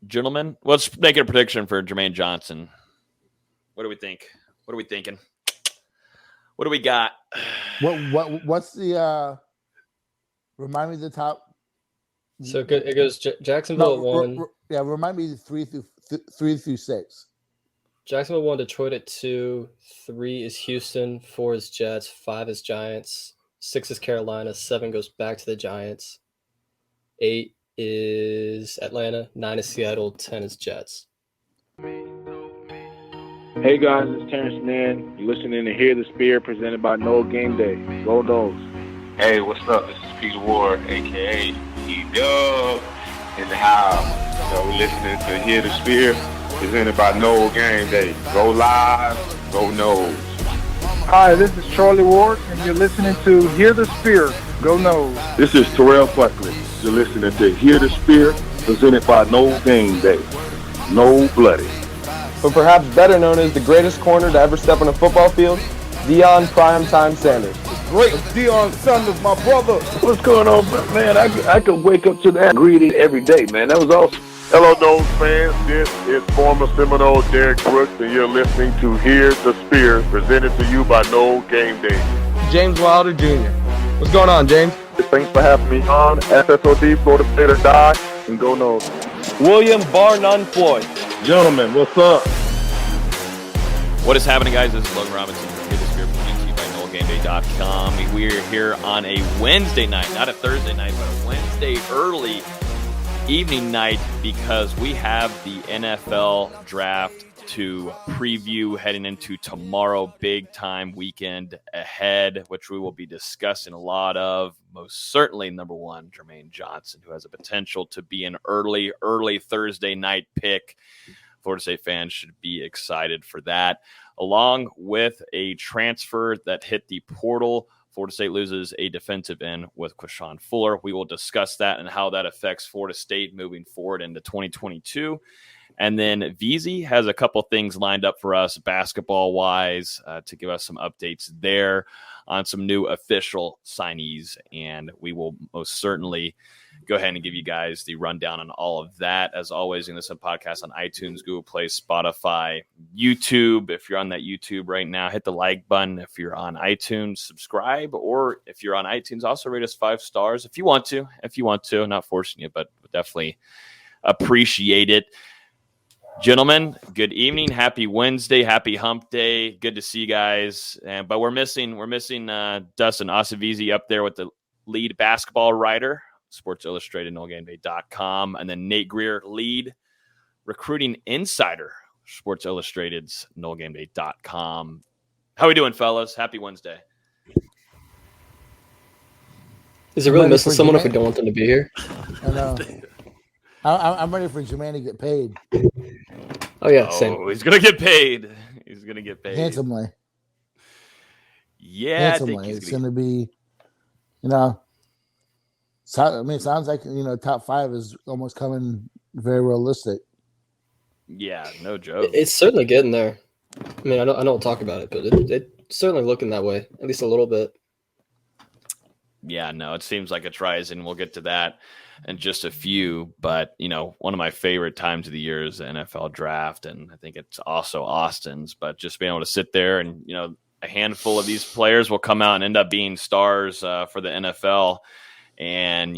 Gentlemen, let's make a prediction for Jermaine Johnson. What do we think? What are we thinking? What do we got? What's the remind me the top? So it goes Jacksonville at 1. Remind me 3 through 6. Jacksonville 1, Detroit at 2, 3 is Houston, 4 is Jets, 5 is Giants, 6 is Carolina, 7 goes back to the Giants, 8 is Atlanta, 9 is Seattle, 10 is Jets. Hey guys, it's Terrence Mann. You're listening to Hear the Spear, presented by No Game Day. Go Noles. Hey, what's up? This is Peter Ward, a.k.a. E-Dub, in the house. So we're listening to Hear the Spear, presented by No Game Day. Go Live, go Noles. Hi, this is Charlie Ward, and you're listening to Hear the Spear, go Noles. This is Terrell Buckley. You're listening to Hear the Spear, presented by No Game Day. No Bloody. But perhaps better known as the greatest corner to ever step on a football field, Deion Primetime Sanders. Great Deion Sanders, my brother. What's going on, man? I could wake up to that greeting every day, man. That was awesome. Hello, Noles fans. This is former Seminole Derek Brooks, and you're listening to Hear the Spear, presented to you by No Game Day. James Wilder Jr. What's going on, James? Thanks for having me on. SSOD, Florida State or Die, and go Noles. William Bar None Floyd. Gentlemen, what's up? What is happening, guys? This is Logan Robinson from Hear the Spear, presented to you by NoleGameDay.com. We're here on a Wednesday night, not a Thursday night, but a Wednesday early evening night because we have the NFL draft to preview heading into tomorrow. Big time weekend ahead, which we will be discussing a lot of. Most certainly, number one, Jermaine Johnson, who has a potential to be an early Thursday night pick. Florida State fans should be excited for that. Along with a transfer that hit the portal, Florida State loses a defensive end with Quashon Fuller. We will discuss that and how that affects Florida State moving forward into 2022. And then VZ has a couple things lined up for us basketball-wise to give us some updates there on some new official signees. And we will most certainly go ahead and give you guys the rundown on all of that. As always, in this podcast on iTunes, Google Play, Spotify, YouTube. If you're on that YouTube right now, hit the like button. If you're on iTunes, subscribe. Or if you're on iTunes, also rate us 5 stars if you want to. I'm not forcing you, but definitely appreciate it. Gentlemen, good evening. Happy Wednesday. Happy Hump Day. Good to see you guys. But we're missing Dustin Osavizi up there with the lead basketball writer, Sports Illustrated, NoleGameDay.com, and then Nate Greer, lead recruiting insider, Sports Illustrated's NoleGameDay.com. How we doing, fellas? Happy Wednesday. Is it really missing someone if we don't want them to be here? I know. I'm ready for Jermaine to get paid. Oh, yeah, same. He's going to get paid. Handsomely. Yeah, handsomely. I think it's going to be, it sounds like, top 5 is almost coming very realistic. Yeah, no joke. It's certainly getting there. I mean, I don't talk about it, but it's certainly looking that way, at least a little bit. Yeah, no, it seems like it's rising. We'll get to that in just a few. But, one of my favorite times of the year is the NFL draft. And I think it's also Austin's. But just being able to sit there and, a handful of these players will come out and end up being stars for the NFL. And,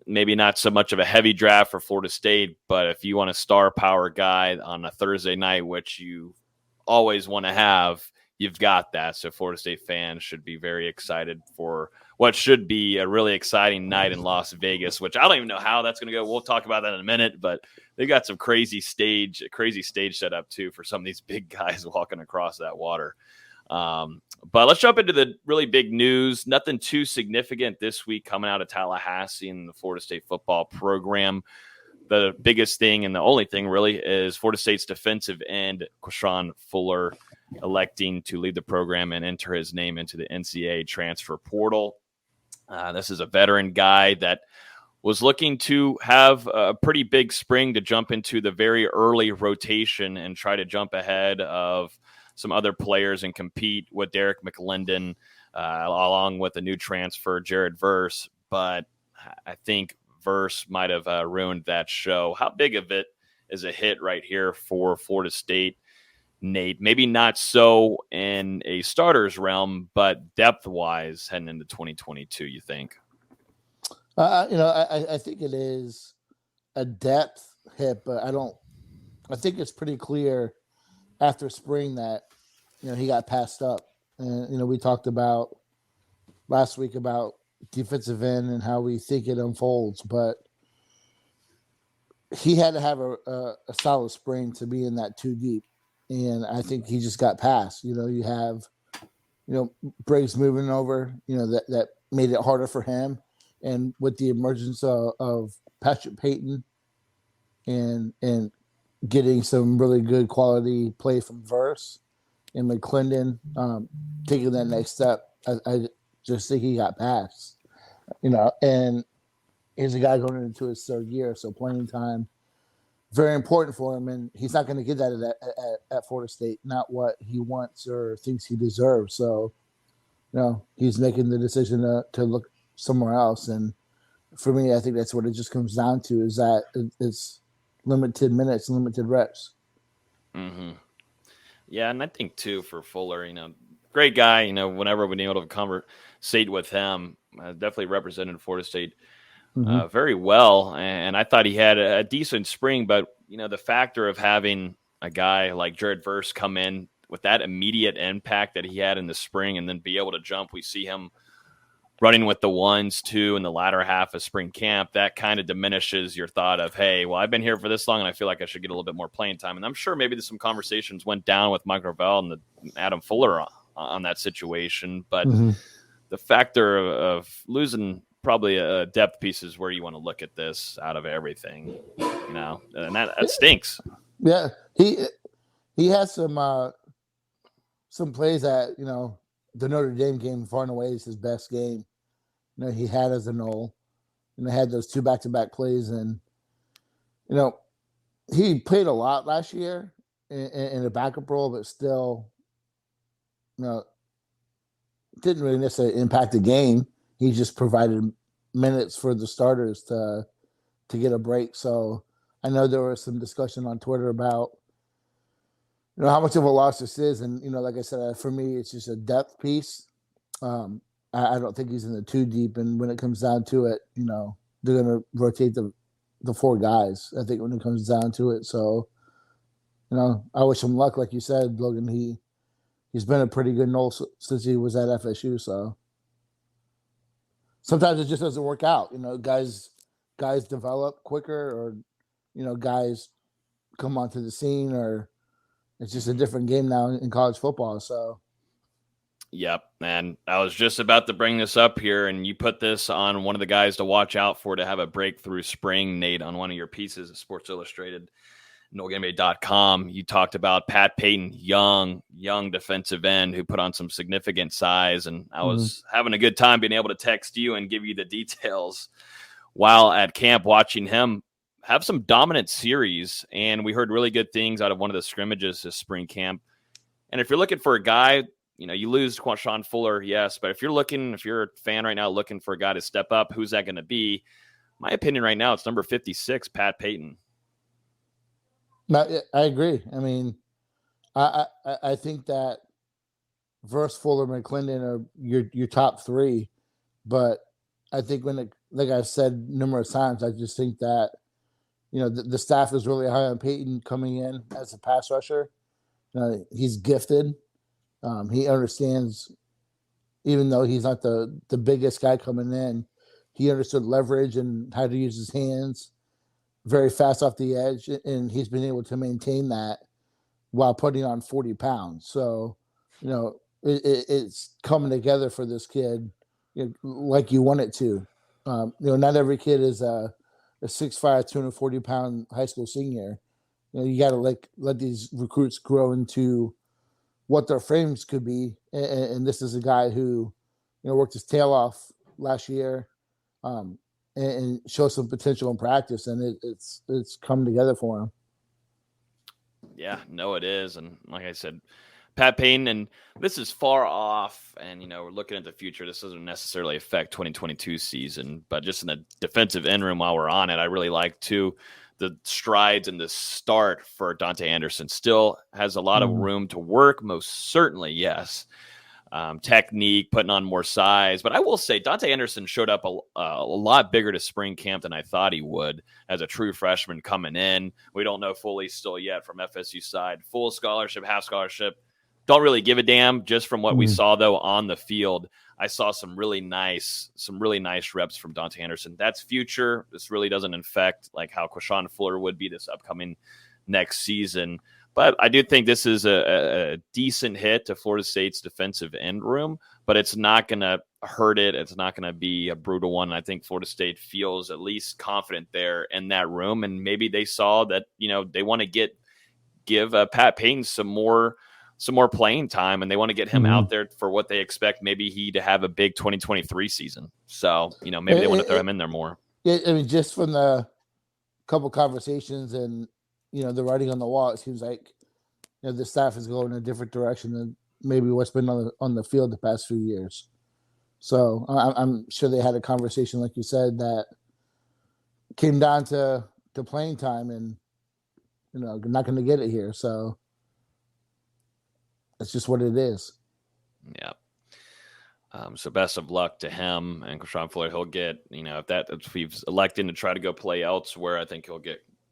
maybe not so much of a heavy draft for Florida State. But if you want a star power guy on a Thursday night, which you always want to have, you've got that. So Florida State fans should be very excited for what should be a really exciting night in Las Vegas, which I don't even know how that's going to go. We'll talk about that in a minute, but they got some crazy stage set up too for some of these big guys walking across that water. But let's jump into the really big news. Nothing too significant this week coming out of Tallahassee and the Florida State football program. The biggest thing and the only thing really is Florida State's defensive end, Quashon Fuller, electing to leave the program and enter his name into the NCAA transfer portal. This is a veteran guy that was looking to have a pretty big spring to jump into the very early rotation and try to jump ahead of some other players and compete with Derek McLendon, along with a new transfer, Jared Verse. But I think Verse might have ruined that show. How big of it is a hit right here for Florida State. Nate, maybe not so in a starter's realm, but depth-wise heading into 2022, you think? I think it is a depth hit, but I think it's pretty clear after spring that, he got passed up. And, we talked about last week about defensive end and how we think it unfolds, but he had to have a solid spring to be in that 2 deep. And I think he just got passed. You have, Briggs moving over, that made it harder for him. And with the emergence of Patrick Payton and getting some really good quality play from Verse and McClendon taking that next step, I just think he got passed. And he's a guy going into his 3rd year, so playing time very important for him, and he's not going to get that at Florida State, not what he wants or thinks he deserves. So, he's making the decision to look somewhere else. And for me, I think that's what it just comes down to, is that it's limited minutes, limited reps. Mm-hmm. Yeah, and I think, too, for Fuller, great guy, whenever we've been able to conversate with him, definitely represented Florida State very well, and I thought he had a decent spring, but the factor of having a guy like Jared Verse come in with that immediate impact that he had in the spring and then be able to jump, we see him running with the 1s too in the latter half of spring camp, that kind of diminishes your thought of, hey, well, I've been here for this long and I feel like I should get a little bit more playing time. And I'm sure maybe there's some conversations went down with Mike Norvell and Adam Fuller on that situation, but the factor of losing probably a depth piece is where you want to look at this out of everything, and that stinks. Yeah, he has some plays that the Notre Dame game far and away is his best game. He had as a Knoll, and they had those 2 back-to-back plays, and he played a lot last year in a backup role, but still, didn't really necessarily impact the game. He just provided minutes for the starters to get a break. So I know there was some discussion on Twitter about how much of a loss this is, and like I said, for me, it's just a depth piece. I don't think he's in the 2 deep, and when it comes down to it, they're going to rotate the 4 guys. I think when it comes down to it, so I wish him luck, like you said, Logan. He's been a pretty good Knoll since he was at FSU, so. Sometimes it just doesn't work out. Guys develop quicker, or, guys come onto the scene, or it's just a different game now in college football. So, yep. And I was just about to bring this up here, and you put this on one of the guys to watch out for to have a breakthrough spring, Nate, on one of your pieces of Sports Illustrated, NoleGameDay.com. You talked about Pat Payton, young defensive end who put on some significant size, and I was having a good time being able to text you and give you the details while at camp, watching him have some dominant series. And we heard really good things out of one of the scrimmages this spring camp. And if you're looking for a guy, you lose Quashon Fuller, yes, but if you're a fan right now looking for a guy to step up, who's that going to be? My opinion right now, it's number 56, Pat Payton. I agree. I mean, I think that Verse, Fuller, McClendon are your top 3, but I think like I've said numerous times, I just think that the staff is really high on Payton coming in as a pass rusher. He's gifted. He understands, even though he's not the biggest guy coming in, he understood leverage and how to use his hands. Very fast off the edge, and he's been able to maintain that while putting on 40 pounds. So, it's coming together for this kid, like you want it to. Not every kid is a 6'5", 240-pound high school senior. You got to let these recruits grow into what their frames could be. And this is a guy who, worked his tail off last year. And show some potential in practice, and it's come together for him. Yeah, no, it is. And like I said, Pat Payton, and this is far off, and, we're looking at the future. This doesn't necessarily affect 2022 season, but just in the defensive end room while we're on it, I really like, too, the strides and the start for Dante Anderson. Still has a lot of room to work, most certainly, yes. Technique, putting on more size. But I will say Dante Anderson showed up a lot bigger to spring camp than I thought he would as a true freshman coming in. We don't know fully still yet from FSU side. Full scholarship, half scholarship. Don't really give a damn. Just from what we saw, though, on the field, I saw some really nice reps from Dante Anderson. That's future. This really doesn't affect like how Quashon Fuller would be this upcoming next season. But I do think this is a decent hit to Florida State's defensive end room, but it's not going to hurt it. It's not going to be a brutal one. I think Florida State feels at least confident there in that room, and maybe they saw that they want to give Pat Payton some more playing time, and they want to get him out there for what they expect maybe to have a big 2023 season. So maybe they want to throw him in there more. Yeah, I mean, just from the couple conversations and the writing on the wall, it seems like the staff is going in a different direction than maybe what's been on the field the past few years. So I'm sure they had a conversation, like you said, that came down to playing time, and not going to get it here. So that's just what it is. Yeah. So best of luck to him and Quashon Fuller. He'll get if he's elected to try to go play elsewhere, I think he'll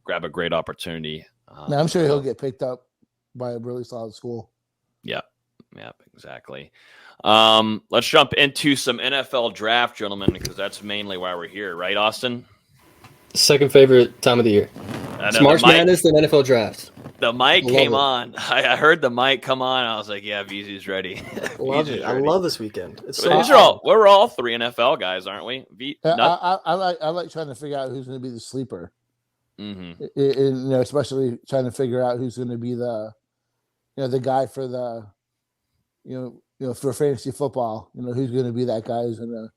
grab a great opportunity. I'm sure he'll get picked up by a really solid school. Yeah, exactly. Let's jump into some NFL draft, gentlemen, because that's mainly why we're here, right, Austin? Second favorite time of the year. It's March Madness than NFL draft. The mic came on. I heard the mic come on. I was like, yeah, VZ's ready. Love it. I love this weekend. It's we're all three NFL guys, aren't we? I like trying to figure out who's going to be the sleeper. Mm-hmm. Especially trying to figure out who's going to be the guy for the for fantasy football. Who's going to be that guy who's going to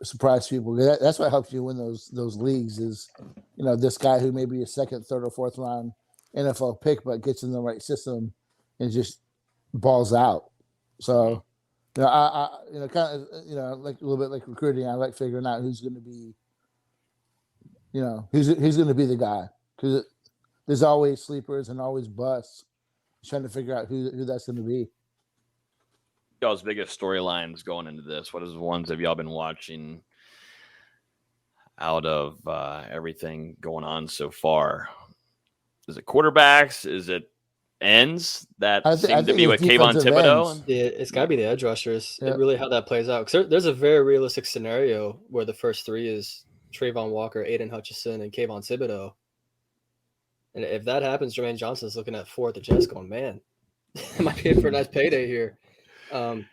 surprise people. That's what helps you win those leagues is this guy who may be a second, third, or fourth round NFL pick, but gets in the right system and just balls out. So I kind of like a little bit like recruiting. I like figuring out who's going to be. Who's going to be the guy? Because there's always sleepers and always busts. Trying to figure out who that's going to be. Y'all's biggest storylines going into this? What is the ones have y'all been watching out of everything going on so far? Is it quarterbacks? Is it ends that seem to be with Kayvon Thibodeau? Yeah, it's got to be the edge rushers. Yeah. Really how that plays out. Because there's a very realistic scenario where the first three is Trayvon Walker, Aiden Hutchinson, and Kayvon Thibodeau. And if that happens, Jermaine Johnson's looking at 4 at the Jets going, man, it might be in for a nice payday here. I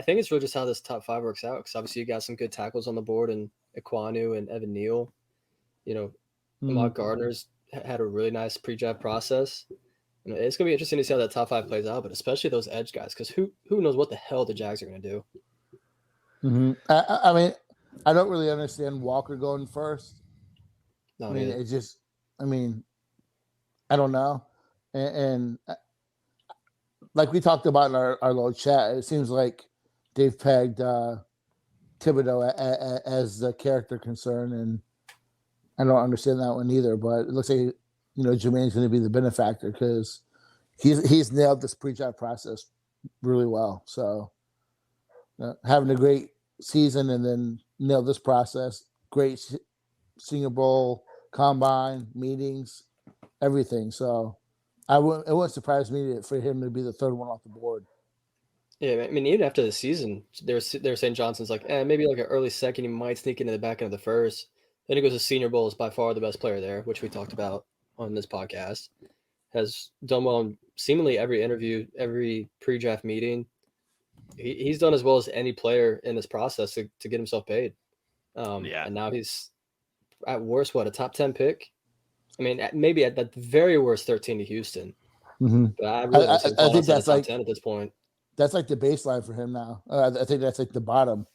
think it's really just how this top 5 works out. Because obviously you got some good tackles on the board and Ekwonu and Evan Neal. Ahmad Gardner's had a really nice pre-draft process. It's going to be interesting to see how that top 5 plays out, but especially those edge guys. Because who knows what the hell the Jags are going to do. Mm-hmm. I mean, I don't really understand Walker going first. No, I don't know. And like we talked about in our little chat, it seems like they've pegged Thibodeau as the character concern, and I don't understand that one either. But it looks like Jermaine's going to be the benefactor because he's nailed this pre-draft process really well. So having a great season and then nail this process, great Senior Bowl, combine, meetings, everything. So it wouldn't surprise me for him to be the third one off the board. Yeah, I mean, even after the season, they're saying Johnson's like, maybe like an early second, he might sneak into the back end of the first. Then he goes to Senior Bowl, is by far the best player there, which we talked about on this podcast. Has done well in seemingly every interview, every pre-draft meeting. He's done as well as any player in this process to get himself paid. And now he's at worst, a top 10 pick? I mean, maybe at the very worst, 13 to Houston. Mm-hmm. But I think that's like 10 at this point. That's like the baseline for him now. I think that's like the bottom.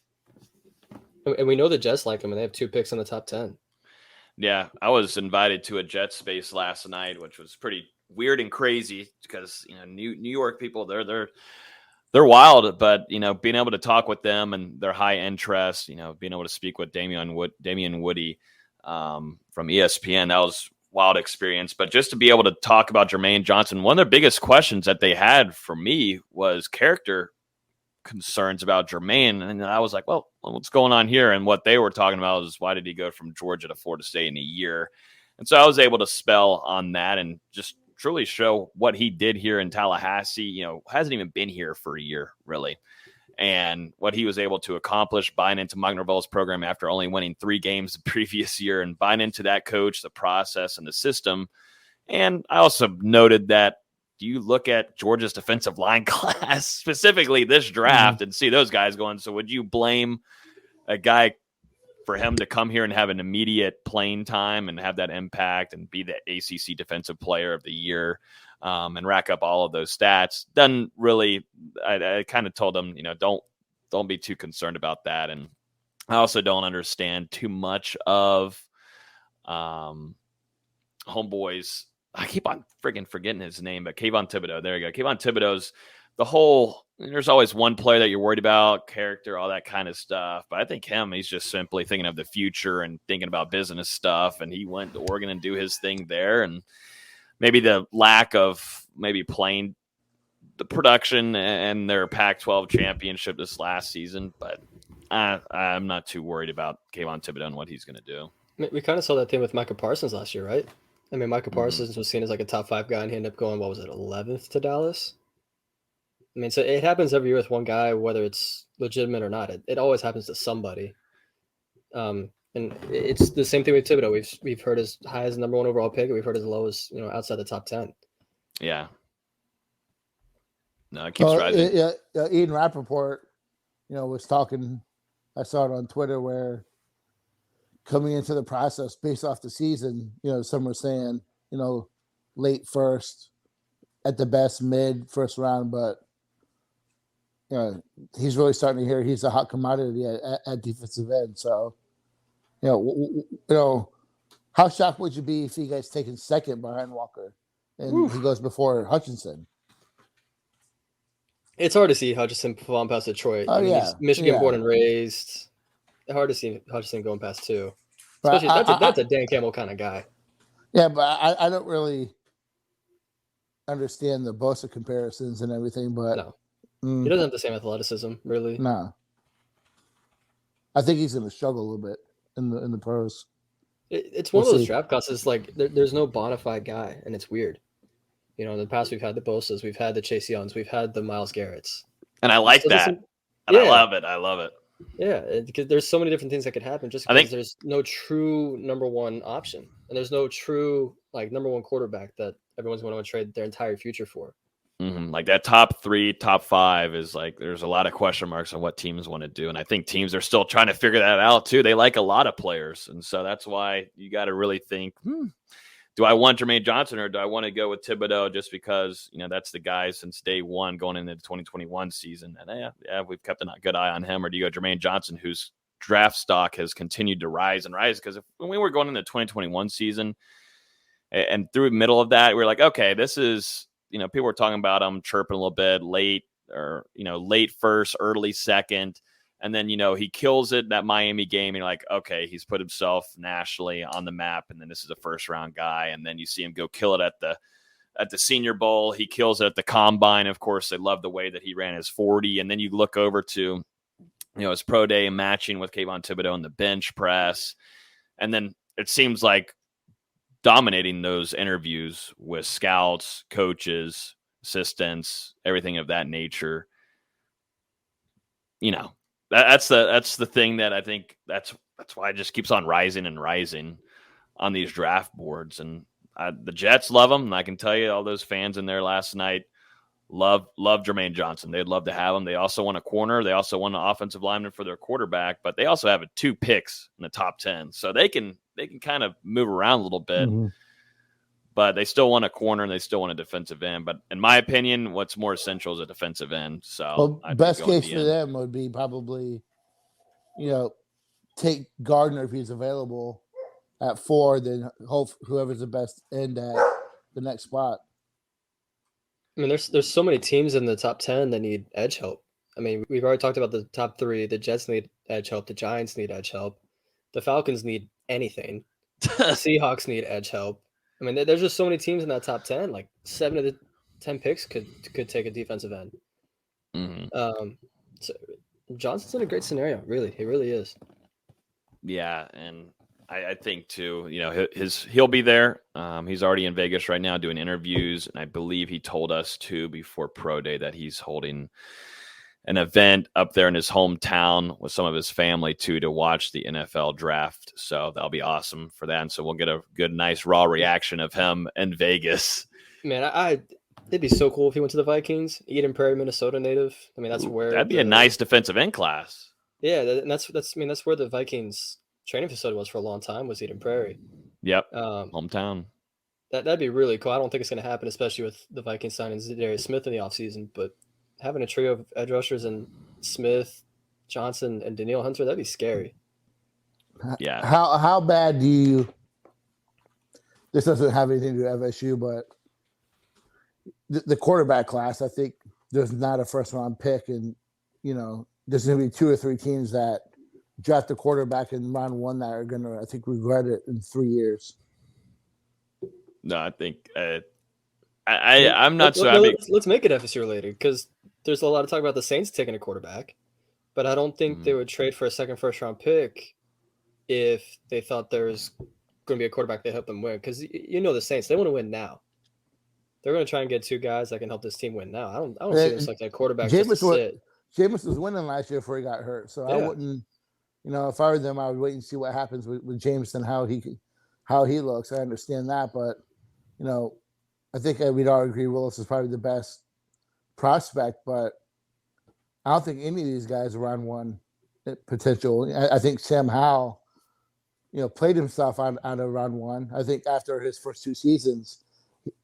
And we know the Jets like him, and they have 2 picks in the top 10. Yeah, I was invited to a Jets space last night, which was pretty weird and crazy because New York people they're wild, but being able to talk with them and their high interest, being able to speak with Damian Woody, from ESPN. That was wild experience. But just to be able to talk about Jermaine Johnson, one of the biggest questions that they had for me was character concerns about Jermaine. And I was like, well, what's going on here? And what they were talking about is why did he go from Georgia to Florida State in a year? And so I was able to spell on that and just truly show what he did here in Tallahassee. Hasn't even been here for a year, really. And what he was able to accomplish buying into Mike Norvell's program after only winning 3 games the previous year and buying into that coach, the process, and the system. And I also noted that you look at Georgia's defensive line class, specifically this draft, and see those guys going, so would you blame a guy for him to come here and have an immediate playing time and have that impact and be the ACC Defensive Player of the Year and rack up all of those stats? Doesn't really, I kind of told them, don't be too concerned about that. And I also don't understand too much of homeboys. I keep on friggin' forgetting his name, but Kayvon Thibodeau. There you go. Kayvon Thibodeau's there's always one player that you're worried about, character, all that kind of stuff. But I think he's just simply thinking of the future and thinking about business stuff. And he went to Oregon and do his thing there. And maybe the lack of maybe playing the production and their Pac-12 championship this last season. But I'm not too worried about Kayvon Thibodeau and what he's going to do. We kind of saw that thing with Micah Parsons last year, right? I mean, Micah Parsons was seen as like a top 5 guy, and he ended up going, 11th to Dallas? I mean, so it happens every year with one guy, whether it's legitimate or not. It always happens to somebody. And it's the same thing with Thibodeau. We've heard as high as number 1 overall pick, and we've heard as low as, outside the top 10. Yeah. No, it keeps rising. Ian Rappaport, was talking, I saw it on Twitter, where coming into the process based off the season, some were saying, late first, at the best mid first round, but he's really starting to hear he's a hot commodity at defensive end. So, how shocked would you be if he gets taken second behind Walker and he goes before Hutchinson? It's hard to see Hutchinson falling past Detroit. He's Michigan born and raised. Hard to see Hutchinson going past 2. Especially that's a Dan Campbell kind of guy. Yeah, but I don't really understand the Bosa comparisons and everything, but no. He doesn't have the same athleticism, really. No. I think he's going to struggle a little bit in the pros. It's one of those draft classes, like there's no bona fide guy, and it's weird. In the past we've had the Bosas, we've had the Chase Youngs, we've had the Myles Garretts. And I like that. And I love it. Yeah, because there's so many different things that could happen just because there's no true number 1 option. And there's no true number 1 quarterback that everyone's going to trade their entire future for. Mm-hmm. Like that top 3, top 5 is there's a lot of question marks on what teams want to do. And I think teams are still trying to figure that out too. They like a lot of players. And so that's why you got to really think, do I want Jermaine Johnson or do I want to go with Thibodeau just because, that's the guy since day 1 going into the 2021 season. And we've kept a good eye on him. Or do you go Jermaine Johnson, whose draft stock has continued to rise and rise? Because when we were going into the 2021 season and through the middle of that, we were like, okay, this is, people were talking about him chirping a little bit late or, late first, early second. And then, he kills it that Miami game. And you're like, okay, he's put himself nationally on the map. And then this is a first round guy. And then you see him go kill it at the Senior Bowl. He kills it at the Combine. Of course, they love the way that he ran his 40. And then you look over to, his pro day matching with Kayvon Thibodeau in the bench press. And then it seems like dominating those interviews with scouts, coaches, assistants, everything of that nature. That's the thing that I think that's why it just keeps on rising and rising on these draft boards. And the Jets love him. And I can tell you all those fans in there last night love Jermaine Johnson. They'd love to have him. They also want a corner. They also want an offensive lineman for their quarterback, but they also have 2 picks in the top 10. So they can kind of move around a little bit, but they still want a corner and they still want a defensive end. But in my opinion, what's more essential is a defensive end. So best case for them would be probably, take Gardner if he's available at 4, then hope whoever's the best end at the next spot. I mean, there's so many teams in the top 10 that need edge help. I mean, we've already talked about the top 3. The Jets need edge help. The Giants need edge help. The Falcons need anything. The Seahawks need edge help. I mean, there's just so many teams in that top 10. Like 7 of the 10 picks could take a defensive end. So Johnson's in a great scenario. Really, he really is. Yeah, and I think too. He'll be there. He's already in Vegas right now doing interviews, and I believe he told us too before Pro Day that he's holding an event up there in his hometown with some of his family too to watch the NFL draft. So that'll be awesome for that. And so we'll get a good, nice, raw reaction of him in Vegas. Man, it'd be so cool if he went to the Vikings. Eden Prairie, Minnesota native. I mean, that's where that'd be a nice defensive end class. Yeah, and that's where the Vikings training facility was for a long time, was Eden Prairie. Yep, hometown. That'd be really cool. I don't think it's going to happen, especially with the Vikings signing Darius Smith in the offseason, but having a trio of edge rushers and Smith, Johnson, and Danielle Hunter, that'd be scary. Yeah. How bad do you – this doesn't have anything to do with FSU, but the quarterback class, I think there's not a first-round pick, and, there's going to be 2 or 3 teams that draft a quarterback in round 1 that are going to, I think, regret it in 3 years. No, I think I'm not so happy. Let's make it FSU related, because there's a lot of talk about the Saints taking a quarterback, but I don't think they would trade for a second first-round pick if they thought there was going to be a quarterback that helped them win. Because the Saints, they want to win now. They're going to try and get 2 guys that can help this team win now. I don't see them selecting a quarterback just to sit. Jameis was winning last year before he got hurt, so I wouldn't. If I were them, I would wait and see what happens with Jameis and how he looks. I understand that, but I think we'd all agree Willis is probably the best prospect, but I don't think any of these guys are round 1 potential. I think Sam Howell, played himself out of round 1. I think after his first 2 seasons,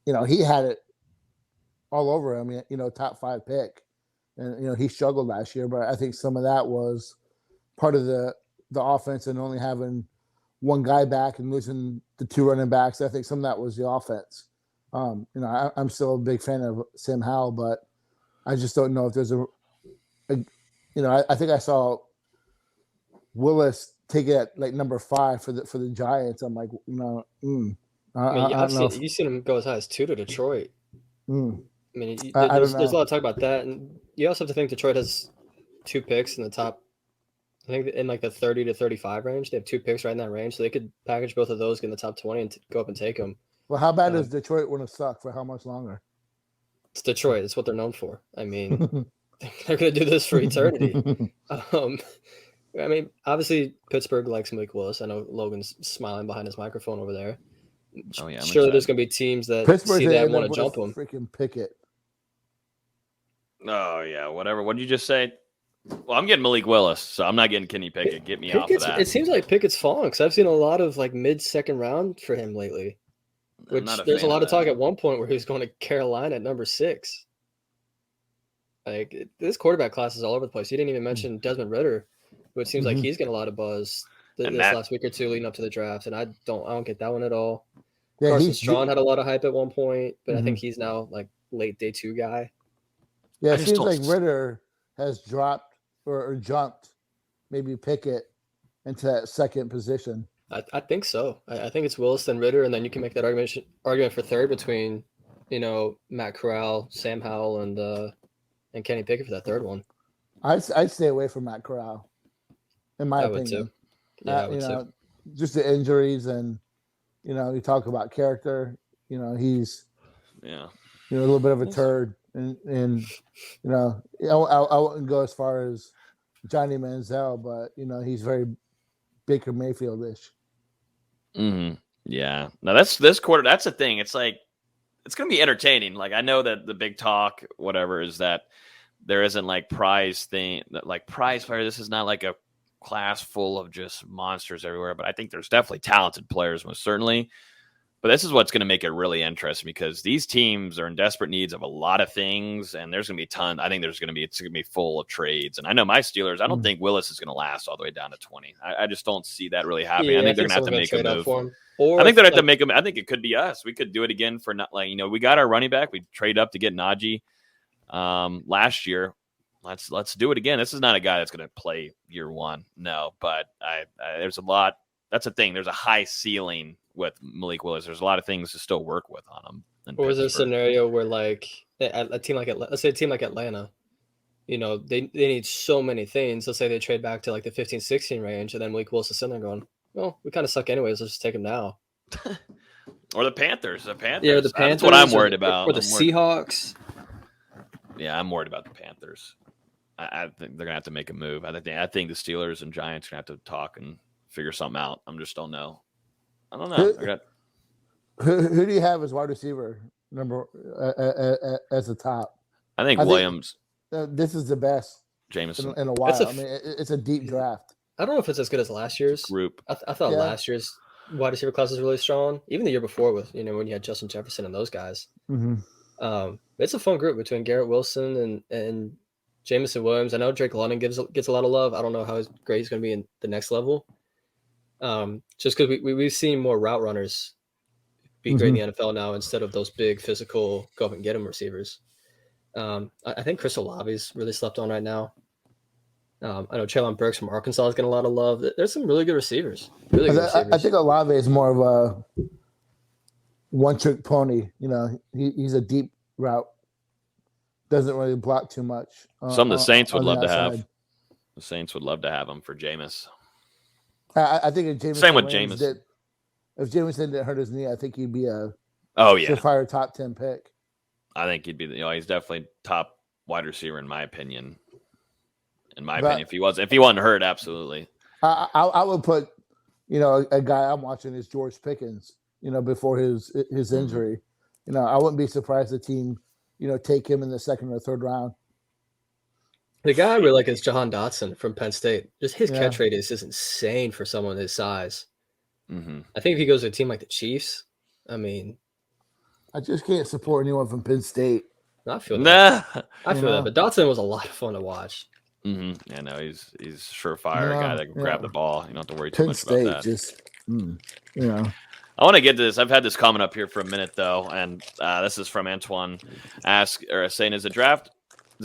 he had it all over him. Top 5 pick, and he struggled last year. But I think some of that was part of the offense and only having 1 guy back and losing the 2 running backs. I think some of that was the offense. I'm still a big fan of Sam Howell, but I just don't know if there's I think I saw Willis take it at like number 5 for the Giants. I'm like, you've seen him go as high as 2 to Detroit. I mean, there's a lot of talk about that, and you also have to think Detroit has 2 picks in the top. I think in like the 30 to 35 range, they have 2 picks right in that range, so they could package both of those, get in the top 20, and go up and take them. Well, how bad does Detroit want to suck for how much longer? It's Detroit. It's what they're known for. I mean, they're going to do this for eternity. I mean, obviously, Pittsburgh likes Malik Willis. I know Logan's smiling behind his microphone over there. Oh, yeah. Surely there's going to be teams that see that and want to jump him. Freaking Pickett. Oh, yeah. Whatever. What did you just say? Well, I'm getting Malik Willis, so I'm not getting Kenny Pickett. Get me off of that. It seems like Pickett's falling, because I've seen a lot of like mid-second round for him lately. Which there's a lot of talk at one point where he was going to Carolina at number 6. Like, this quarterback class is all over the place. You didn't even mention Desmond Ridder, who it seems like he's getting a lot of buzz this last week or 2 leading up to the draft, and I don't get that one at all. Yeah, Carson Strong had a lot of hype at one point, but I think he's now like late day 2 guy. Yeah, it seems like Ridder has dropped or jumped maybe Pickett into that second position. I think so. I think it's Willis and Ridder, and then you can make that argument for third between, Matt Corral, Sam Howell, and Kenny Pickett for that third one. I'd stay away from Matt Corral, in my opinion. Would too. Yeah, I would too. Just the injuries, and you talk about character. He's a little bit of a turd, and I wouldn't go as far as Johnny Manziel, but he's very Baker Mayfield-ish. Yeah. Now this quarter. That's the thing. It's like it's going to be entertaining. Like, I know that the big talk, whatever, is that there isn't like prize thing, like prize fire. This is not like a class full of just monsters everywhere. But I think there's definitely talented players, most certainly. But this is what's going to make it really interesting, because these teams are in desperate needs of a lot of things, and there's going to be a ton. I think it's going to be full of trades. And I know my Steelers, I don't think Willis is going to last all the way down to 20. I just don't see that really happening. Yeah, I think they're going to have to make a move. Or I think they're going to have to make them. I think it could be us. We could do it again for not like, we got our running back. We trade up to get Najee last year. Let's do it again. This is not a guy that's going to play year 1. No, but there's a lot that's the thing. There's a high ceiling with Malik Willis. There's a lot of things to still work with on him. Or is there a scenario where like a team like let's say a team like Atlanta, they need so many things. Let's say they trade back to like the 15-16 range, and then Malik Willis is sitting there going, well, we kind of suck anyways. Let's just take him now. Or the Panthers. Yeah, the Panthers. That's what I'm worried about. Or the Seahawks. Yeah, I'm worried about the Panthers. I think they're gonna have to make a move. I think the Steelers and Giants are gonna have to talk and figure something out. I just don't know. I don't know. Who do you have as wide receiver number as the top? I think Williams. This is the best Jameson in a while. It's a deep draft. I don't know if it's as good as last year's group. I thought last year's wide receiver class was really strong. Even the year before with when you had Justin Jefferson and those guys. Mm-hmm. It's a fun group between Garrett Wilson and Jameson Williams. I know Drake London gets a lot of love. I don't know how great he's going to be in the next level. Just because we've seen more route runners be great in the NFL now instead of those big physical go up and get him receivers. I think Chris Olave's really slept on right now. I know Traylon Burks from Arkansas is getting a lot of love. There's some really good receivers. I think Olave is more of a one-trick pony. He's a deep route. Doesn't really block too much. Some of the Saints would love to have. The Saints would love to have him for Jameis. I think if Jameis same with Jameis. If Jameson didn't hurt his knee, I think he'd be a surefire top 10 pick. I think he'd be. He's definitely top wide receiver in my opinion. If he wasn't hurt, absolutely. I would put, a guy I'm watching is George Pickens. Before his injury, I wouldn't be surprised the team, take him in the second or third round. The guy I really like is Jahan Dotson from Penn State. Just his catch rate is insane for someone his size. Mm-hmm. I think if he goes to a team like the Chiefs, I just can't support anyone from Penn State. I feel that. But Dotson was a lot of fun to watch. Mm-hmm. Yeah, no, he's surefire guy that can grab the ball. You don't have to worry too much about that. I want to get to this. I've had this comment up here for a minute though, and this is from Antoine saying, is the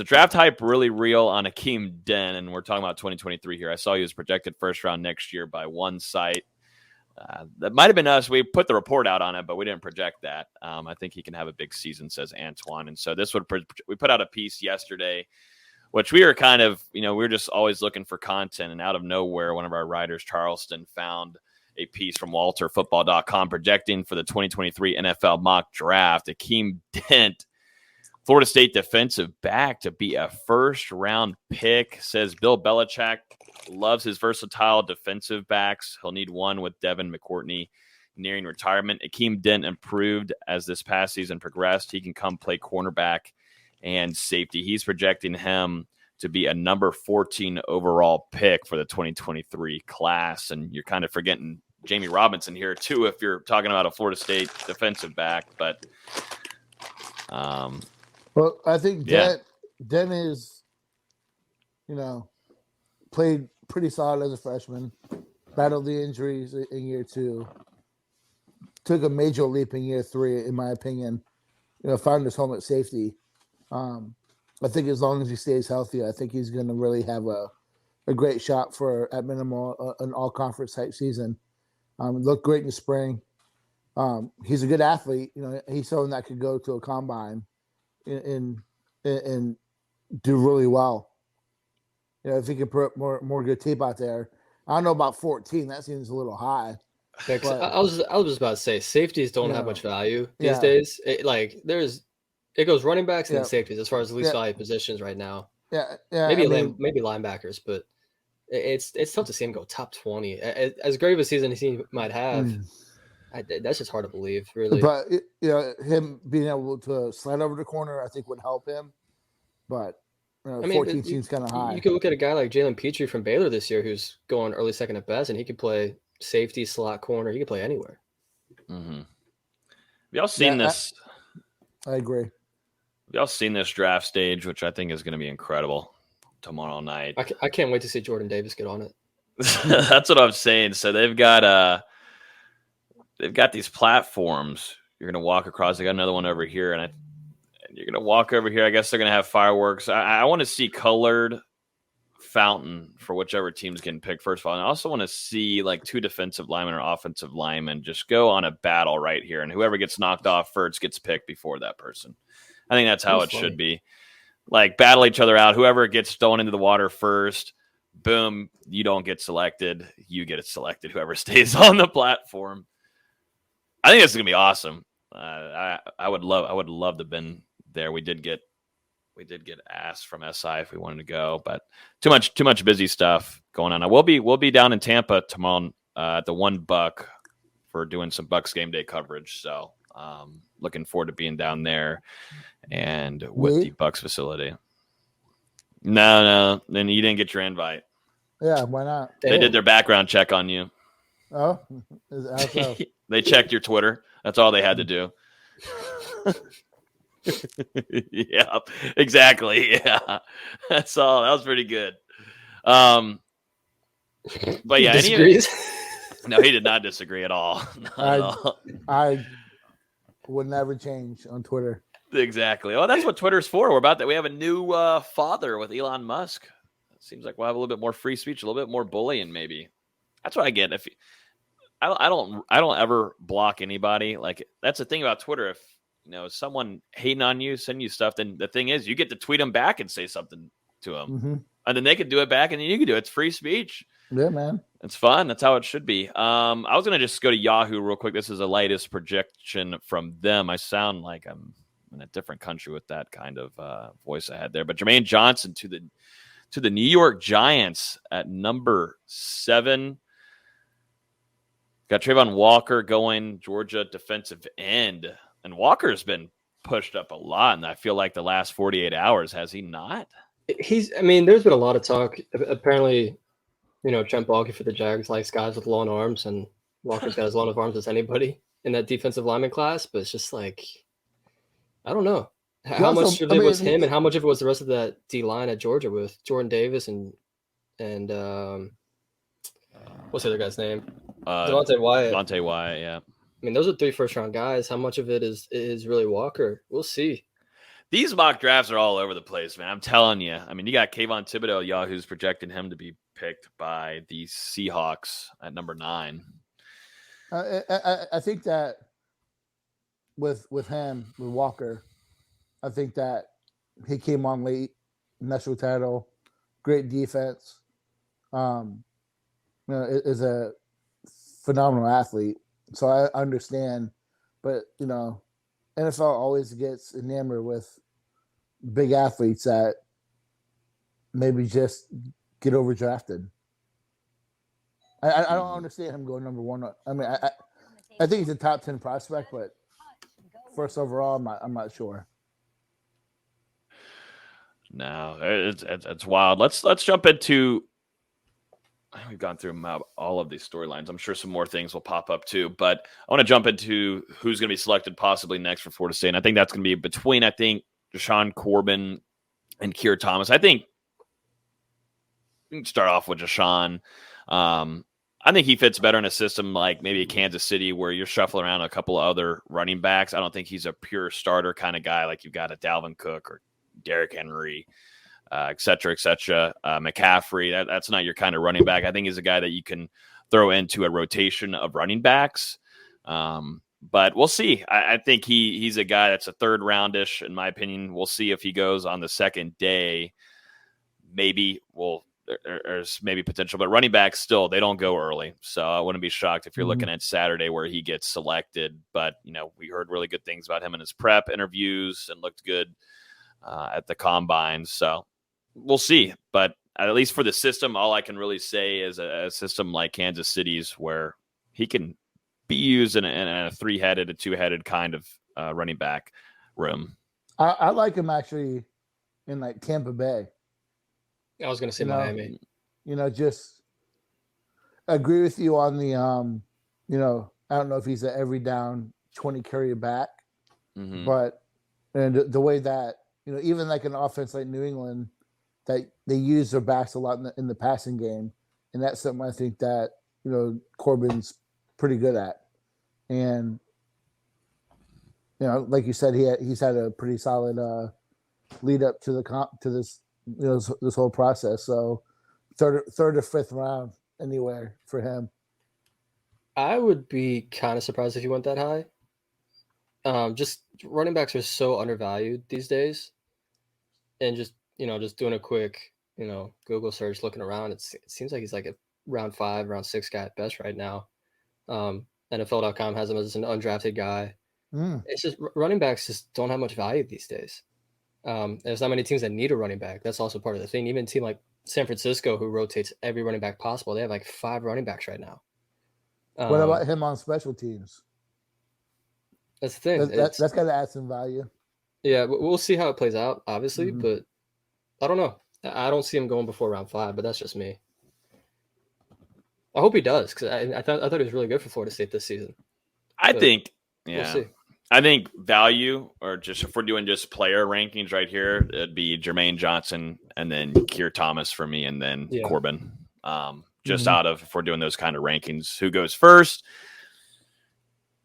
draft hype really real on Akeem Dent? And we're talking about 2023 here. I saw he was projected first round next year by one site. That might have been us. We put the report out on it, but we didn't project that. I think he can have a big season, says Antoine. And so we put out a piece yesterday, which we were kind of, we were just always looking for content. And out of nowhere, one of our writers, Charleston, found a piece from WalterFootball.com projecting for the 2023 NFL mock draft Akeem Dent, Florida State defensive back, to be a first-round pick. Says Bill Belichick loves his versatile defensive backs. He'll need one with Devin McCourtney nearing retirement. Akeem Dent improved as this past season progressed. He can come play cornerback and safety. He's projecting him to be a number 14 overall pick for the 2023 class. And you're kind of forgetting Jamie Robinson here, too, if you're talking about a Florida State defensive back. But well, I think Dent is, played pretty solid as a freshman, battled the injuries in year 2, took a major leap in year 3, in my opinion, found his home at safety. I think as long as he stays healthy, I think he's going to really have a great shot for, at minimum, an all-conference type season. Looked great in the spring. He's a good athlete. He's someone that could go to a combine and do really well. If he could put more good tape out there. I don't know about 14. That seems a little high. But, I was just about to say, safeties don't have much value these days. It goes running backs and then safeties as far as the least value positions right now. Maybe linebackers, but it's tough to see him go top 20. As great of a season as he might have, that's just hard to believe, really. But him being able to slide over the corner, I think would help him. But 14 seems kind of high. You could look at a guy like Jalen Petrie from Baylor this year, who's going early second at best, and he could play safety, slot, corner. He could play anywhere. Mm-hmm. Have y'all seen this? I agree. Have y'all seen this draft stage, which I think is going to be incredible tomorrow night? I can't wait to see Jordan Davis get on it. That's what I'm saying. So they've got these platforms. You're going to walk across. They got another one over here, and you're going to walk over here. I guess they're going to have fireworks. I want to see colored fountain for whichever team's getting picked first of all. And I also want to see like 2 defensive linemen or offensive linemen just go on a battle right here, and whoever gets knocked off first gets picked before that person. I think that's how it should be. Like battle each other out. Whoever gets thrown into the water first, boom, you don't get selected. You get selected. Whoever stays on the platform. I think this is gonna be awesome. I would love to have been there. We did get asked from SI if we wanted to go, but too much busy stuff going on. We'll be down in Tampa tomorrow at the $1 for doing some Bucks game day coverage. So looking forward to being down there and with the Bucks facility. No, then you didn't get your invite. Yeah, why not? They did their background check on you. Oh, they checked your Twitter. That's all they had to do. Yeah, exactly. Yeah, that's all. That was pretty good. But yeah, no, he did not disagree at all. I would never change on Twitter. Exactly. Oh, that's what Twitter's for. We're about that. We have a new father with Elon Musk. It seems like we'll have a little bit more free speech, a little bit more bullying, maybe. That's what I get. If I don't ever block anybody. Like that's the thing about Twitter. If someone hating on you, send you stuff, then the thing is you get to tweet them back and say something to them, and then they can do it back, and then you can do it. It's free speech. Yeah, man. It's fun. That's how it should be. I was gonna just go to Yahoo real quick. This is the latest projection from them. I sound like I'm in a different country with that kind of voice I had there. But Jermaine Johnson to the New York Giants at number 7. Got Trayvon Walker going, Georgia defensive end. And Walker's been pushed up a lot, and I feel like the last 48 hours, has he not? There's been a lot of talk. Apparently, Trent Baalke for the Jags likes guys with long arms, and Walker's got as long of arms as anybody in that defensive lineman class. But it's just like, I don't know how much of it was him and how much of it was the rest of that D line at Georgia with Jordan Davis and what's the other guy's name? Devontae Wyatt. Devontae Wyatt, yeah. Those are 3 first-round guys. How much of it is really Walker? We'll see. These mock drafts are all over the place, man. I'm telling you. You got Kayvon Thibodeau, Yahoo's projecting him to be picked by the Seahawks at number 9. I think that with Walker, I think that he came on late, national title, great defense. Is a phenomenal athlete. So I understand, but NFL always gets enamored with big athletes that maybe just get overdrafted. I don't understand him going number 1. I think he's a top 10 prospect, but first overall, I'm not sure. No, it's wild. Let's jump into. We've gone through all of these storylines. I'm sure some more things will pop up too, but I want to jump into who's going to be selected possibly next for Florida State. And I think that's going to be between, Jashawn Corbin and Keir Thomas. I think we can start off with Jashawn. I think he fits better in a system like maybe Kansas City where you're shuffling around a couple of other running backs. I don't think he's a pure starter kind of guy like you've got a Dalvin Cook or Derrick Henry. Et cetera, McCaffrey, that's not your kind of running back. I think he's a guy that you can throw into a rotation of running backs. But we'll see. I think he's a guy that's a 3rd roundish, in my opinion. We'll see if he goes on the second day. Maybe there's maybe potential, but running backs still, they don't go early. So I wouldn't be shocked if you're looking at Saturday where he gets selected. But, we heard really good things about him in his prep interviews and looked good at the combine. So we'll see, but at least for the system, all I can really say is a system like Kansas City's where he can be used in a 3-headed, a 2-headed kind of running back room. I like him actually in Tampa Bay. I was going to say Miami. Just agree with you on the, I don't know if he's an every down 20 carry back, but the way that, even like an offense like New England, that they use their backs a lot in the passing game. And that's something I think that, Corbin's pretty good at. And, like you said, he's had a pretty solid lead up to this whole process. So third or fifth round anywhere for him. I would be kind of surprised if he went that high. Just running backs are so undervalued these days, and just doing a quick Google search, looking around, it seems like he's like a round 5, round 6 guy at best right now. NFL.com has him as an undrafted guy. It's just running backs just don't have much value these days. There's not many teams that need a running back. That's also part of the thing. Even a team like San Francisco, who rotates every running back possible, they have like 5 running backs right now. What about him on special teams? That's the thing. That's got to add some value. Yeah, we'll see how it plays out, obviously, but I don't know. I don't see him going before round 5, but that's just me. I hope he does, because I thought he was really good for Florida State this season. I think, we'll see. I think value, or just if we're doing just player rankings right here, it'd be Jermaine Johnson and then Keir Thomas for me, and then Corbin. Just out of, if we're doing those kind of rankings, who goes first?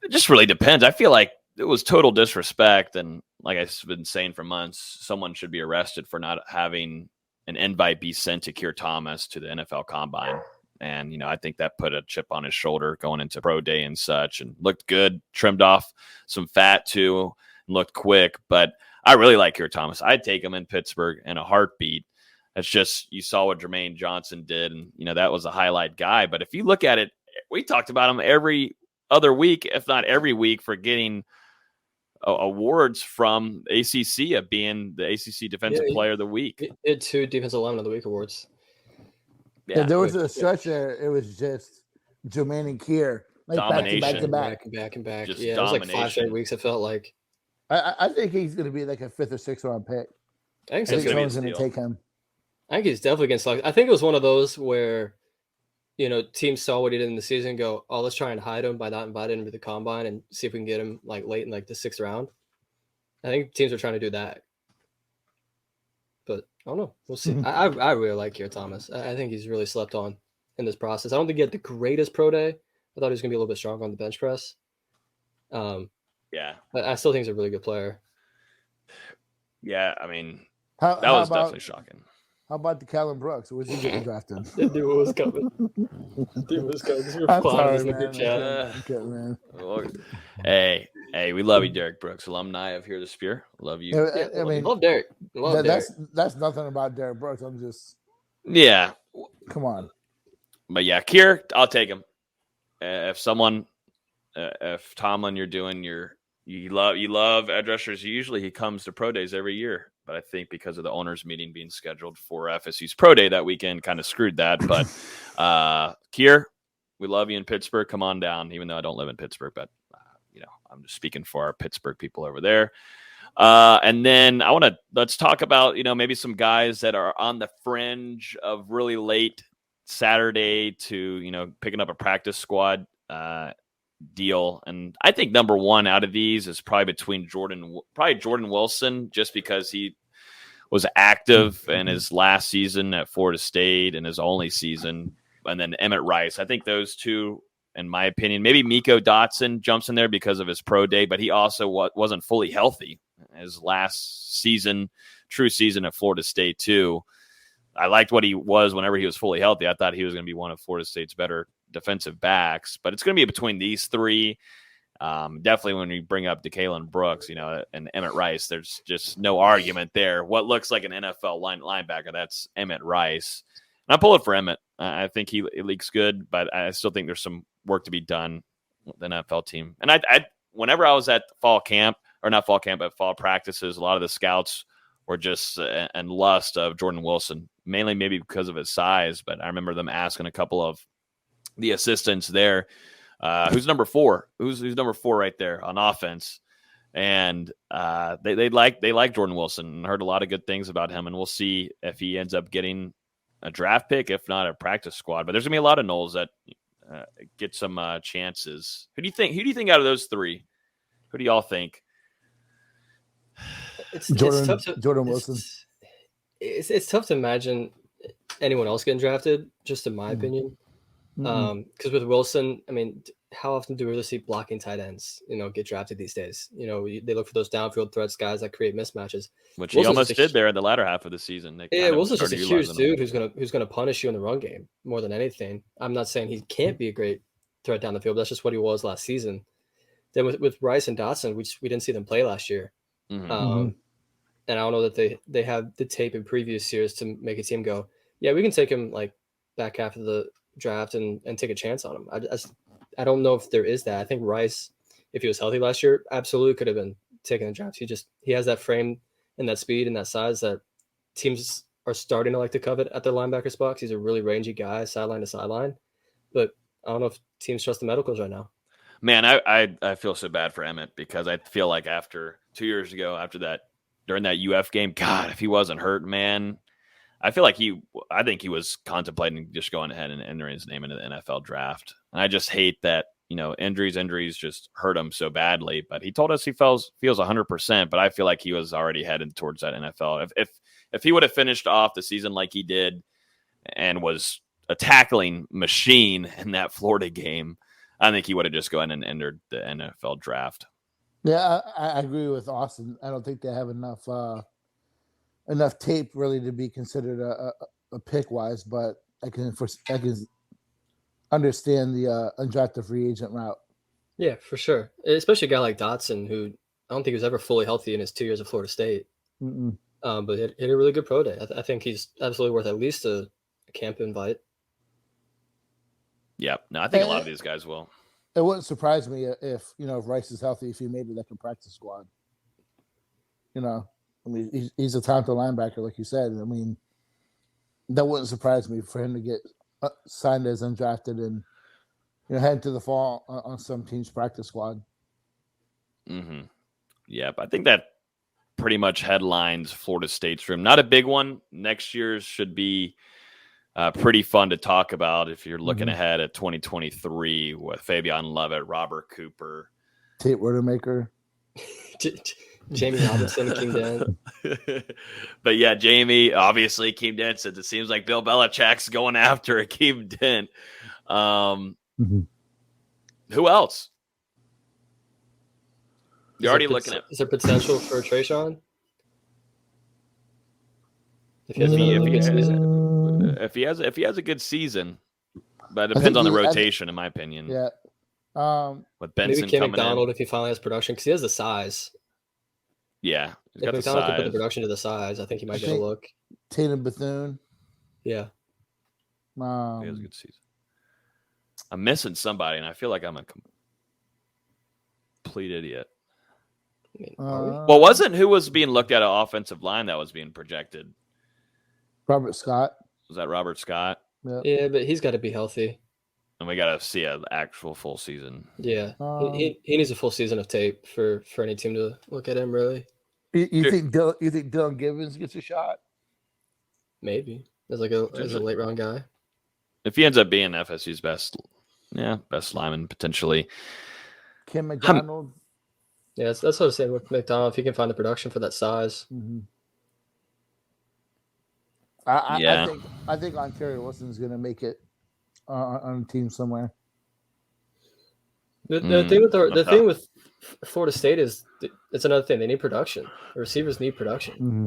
It just really depends. I feel like it was total disrespect, and like I've been saying for months, someone should be arrested for not having an invite be sent to Keir Thomas to the NFL Combine. And, I think that put a chip on his shoulder going into pro day and such, and looked good, trimmed off some fat too, and looked quick. But I really like Keir Thomas. I'd take him in Pittsburgh in a heartbeat. It's just, you saw what Jermaine Johnson did, and, that was a highlight guy. But if you look at it, we talked about him every other week, if not every week, for getting awards from ACC of being the ACC Defensive Player of the Week. He had 2 Defensive Lineman of the Week awards. Yeah, there was a stretch there. It was just Jermaine and Keir, like domination, back. Just it was like 5 straight weeks. It felt like. I think he's going to be like a 5th or 6th round pick. I think someone's going to take him. I think he's definitely going to select. I think it was one of those where, teams saw what he did in the season and go, "Oh, let's try and hide him by not inviting him to the combine and see if we can get him like late in like the 6th round." I think teams are trying to do that. But I don't know. We'll see. I really like Keir Thomas. I think he's really slept on in this process. I don't think he had the greatest pro day. I thought he was going to be a little bit stronger on the bench press. But I still think he's a really good player. Yeah, I mean, that was definitely shocking. How about the Callum Brooks? Was he getting drafted? That dude was coming. I'm sorry, man. Hey, we love you, Derek Brooks, alumni of Hear the Spear. Love you. I mean, love Derek. That's nothing about Derek Brooks. I'm just come on. But yeah, Keir, I'll take him. If Tomlin, you're doing you love edge rushers. Usually he comes to pro days every year. But I think because of the owners meeting being scheduled for FSU's pro day that weekend, kind of screwed that. But Keir, we love you in Pittsburgh. Come on down, even though I don't live in Pittsburgh. But, I'm just speaking for our Pittsburgh people over there. And then let's talk about, maybe some guys that are on the fringe of really late Saturday to, picking up a practice squad deal. And I think number one out of these is probably Jordan Wilson, just because he was active in his last season at Florida State and his only season. And then Emmett Rice. I think those two, in my opinion, maybe Miko Dotson jumps in there because of his pro day, but he also wasn't fully healthy his last season, true season at Florida State too. I liked what he was whenever he was fully healthy. I thought he was going to be one of Florida State's better defensive backs, but it's going to be between these three. Definitely when we bring up DeKalen Brooks, and Emmett Rice, there's just no argument there. What looks like an NFL linebacker, that's Emmett Rice. And I pull it for Emmett. I think he leaks good, but I still think there's some work to be done with the NFL team. And I whenever I was at fall practices, a lot of the scouts were just in lust of Jordan Wilson, mainly maybe because of his size. But I remember them asking a couple of the assistants there, who's number 4? Who's number 4 right there on offense? And they like Jordan Wilson and heard a lot of good things about him. And we'll see if he ends up getting a draft pick, if not a practice squad. But there's gonna be a lot of Knowles that get some chances. Who do you think out of those 3? Who do y'all think? Jordan Wilson. It's tough to imagine anyone else getting drafted, just in my opinion. Because with Wilson, I mean, how often do we really see blocking tight ends, get drafted these days? They look for those downfield threats, guys that create mismatches. Which he almost did there in the latter half of the season. Wilson's just a huge dude who's gonna punish you in the run game more than anything. I'm not saying he can't be a great threat down the field. But that's just what he was last season. Then with Rice and Dotson, we didn't see them play last year. And I don't know that they have the tape in previous years to make a team go, yeah, we can take him like back half of the draft and take a chance on him. I don't know if there is that. I think Rice, if he was healthy last year, absolutely could have been taking the draft. He has that frame and that speed and that size that teams are starting to like to covet at their linebacker spots. He's a really rangy guy, sideline to sideline. But I don't know if teams trust the medicals right now. Man, I feel so bad for Emmett because I feel like after 2 years ago, after that, during that UF game, God, if he wasn't hurt, man, I think he was contemplating just going ahead and entering his name into the NFL draft. And I just hate that, injuries just hurt him so badly. But he told us he feels 100%, but I feel like he was already headed towards that NFL. If he would have finished off the season like he did and was a tackling machine in that Florida game, I think he would have just gone and entered the NFL draft. Yeah, I agree with Austin. I don't think they have enough tape really to be considered a pick wise, but I can understand the undrafted free agent route. Yeah, for sure. Especially a guy like Dotson, who I don't think he was ever fully healthy in his 2 years of Florida State. But he had a really good pro day. I think he's absolutely worth at least a camp invite. Yeah, no, I think a lot of these guys will. It wouldn't surprise me if Rice is healthy, if he made it like a practice squad. I mean, he's a talented linebacker, like you said. I mean, that wouldn't surprise me for him to get signed as undrafted and head into the fall on some team's practice squad. Yeah, but I think that pretty much headlines Florida State's room. Not a big one. Next year's should be pretty fun to talk about if you're looking ahead at 2023 with Fabian Lovett, Robert Cooper, Tate Widowmaker, Jamie Robinson, King Dent. But yeah, Jamie, obviously, Akeem Dent says it seems like Bill Belichick's going after Akeem Dent. Who else? You're already looking at. Is there potential for Trayshawn? If he has a good season, but it depends on the rotation, in my opinion. Yeah. With Benson maybe Cam coming McDonald in. if he finally has production, because he has the size. Yeah, he's got if the McDonald size. can put the production to the size, I think he might get a look. Tatum Bethune. Yeah. He has a good season. I'm missing somebody, and I feel like I'm a complete idiot. Well, wasn't who was being looked at an offensive line that was being projected? Robert Scott. Was that Robert Scott? Yeah, but he's got to be healthy. And we got to see an actual full season. Yeah, he needs a full season of tape for any team to look at him. Really, you think Dylan Givens gets a shot? Maybe as a late round guy. If he ends up being FSU's best lineman potentially. Kim McDonald. Yeah, that's what I was saying with McDonald. If he can find the production for that size. I think Ontario Wilson's going to make it on a team somewhere. The thing with Florida State is it's another thing. They need production. The receivers need production.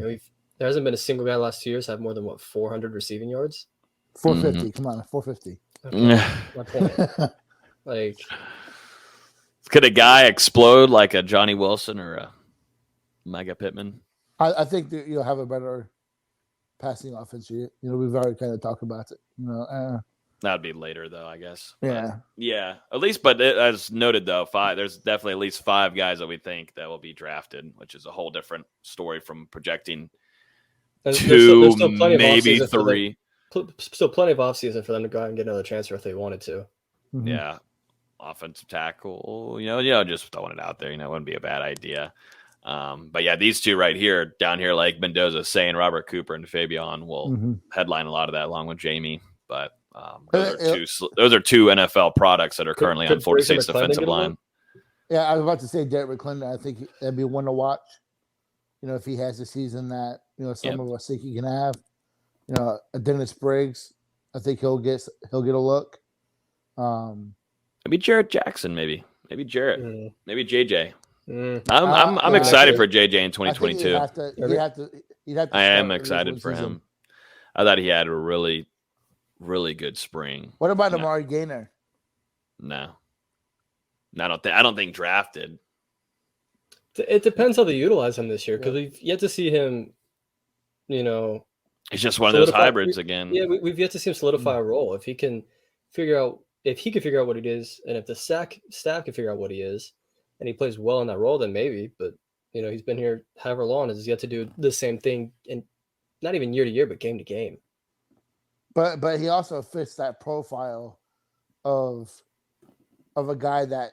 There hasn't been a single guy the last 2 years have more than 400 receiving yards. 450. Come on, 450. Okay. My point. Like, could a guy explode like a Johnny Wilson or a Micah Pittman? I think that you'll have a better passing offense. We've already kind of talked about it. That would be later, though, I guess. Yeah. Yeah. At least, but as noted, though, there's definitely at least 5 guys that we think that will be drafted, which is a whole different story from projecting there's 2, still plenty of maybe offseason 3. Still plenty of offseason for them to go out and get another transfer if they wanted to. Yeah. Offensive tackle, just throwing it out there, it wouldn't be a bad idea. But yeah, these two right here, down here, like Mendoza saying, Robert Cooper and Fabian will headline a lot of that along with Jamie. But those are two NFL products that are currently on Florida State's defensive line. Yeah, I was about to say Derek McClendon. I think that'd be one to watch. If he has a season that some of us think he can have. Dennis Briggs, I think he'll get a look. Maybe Jarrett Jackson. Maybe Jarrett. Maybe JJ. Mm. I'm excited for JJ in 2022. You'd have to I am start excited for season. him. I thought he had a really, really good spring. What about Amari Gaynor? No, I don't think drafted. It depends how they utilize him this year because we've yet to see him. He's just one of those hybrids again. Yeah, we've yet to see him solidify a role. If he can figure out what it is, and if the staff can figure out what he is, and he plays well in that role, then maybe. But he's been here however long, and has yet to do the same thing, and not even year to year, but game to game. But he also fits that profile of a guy that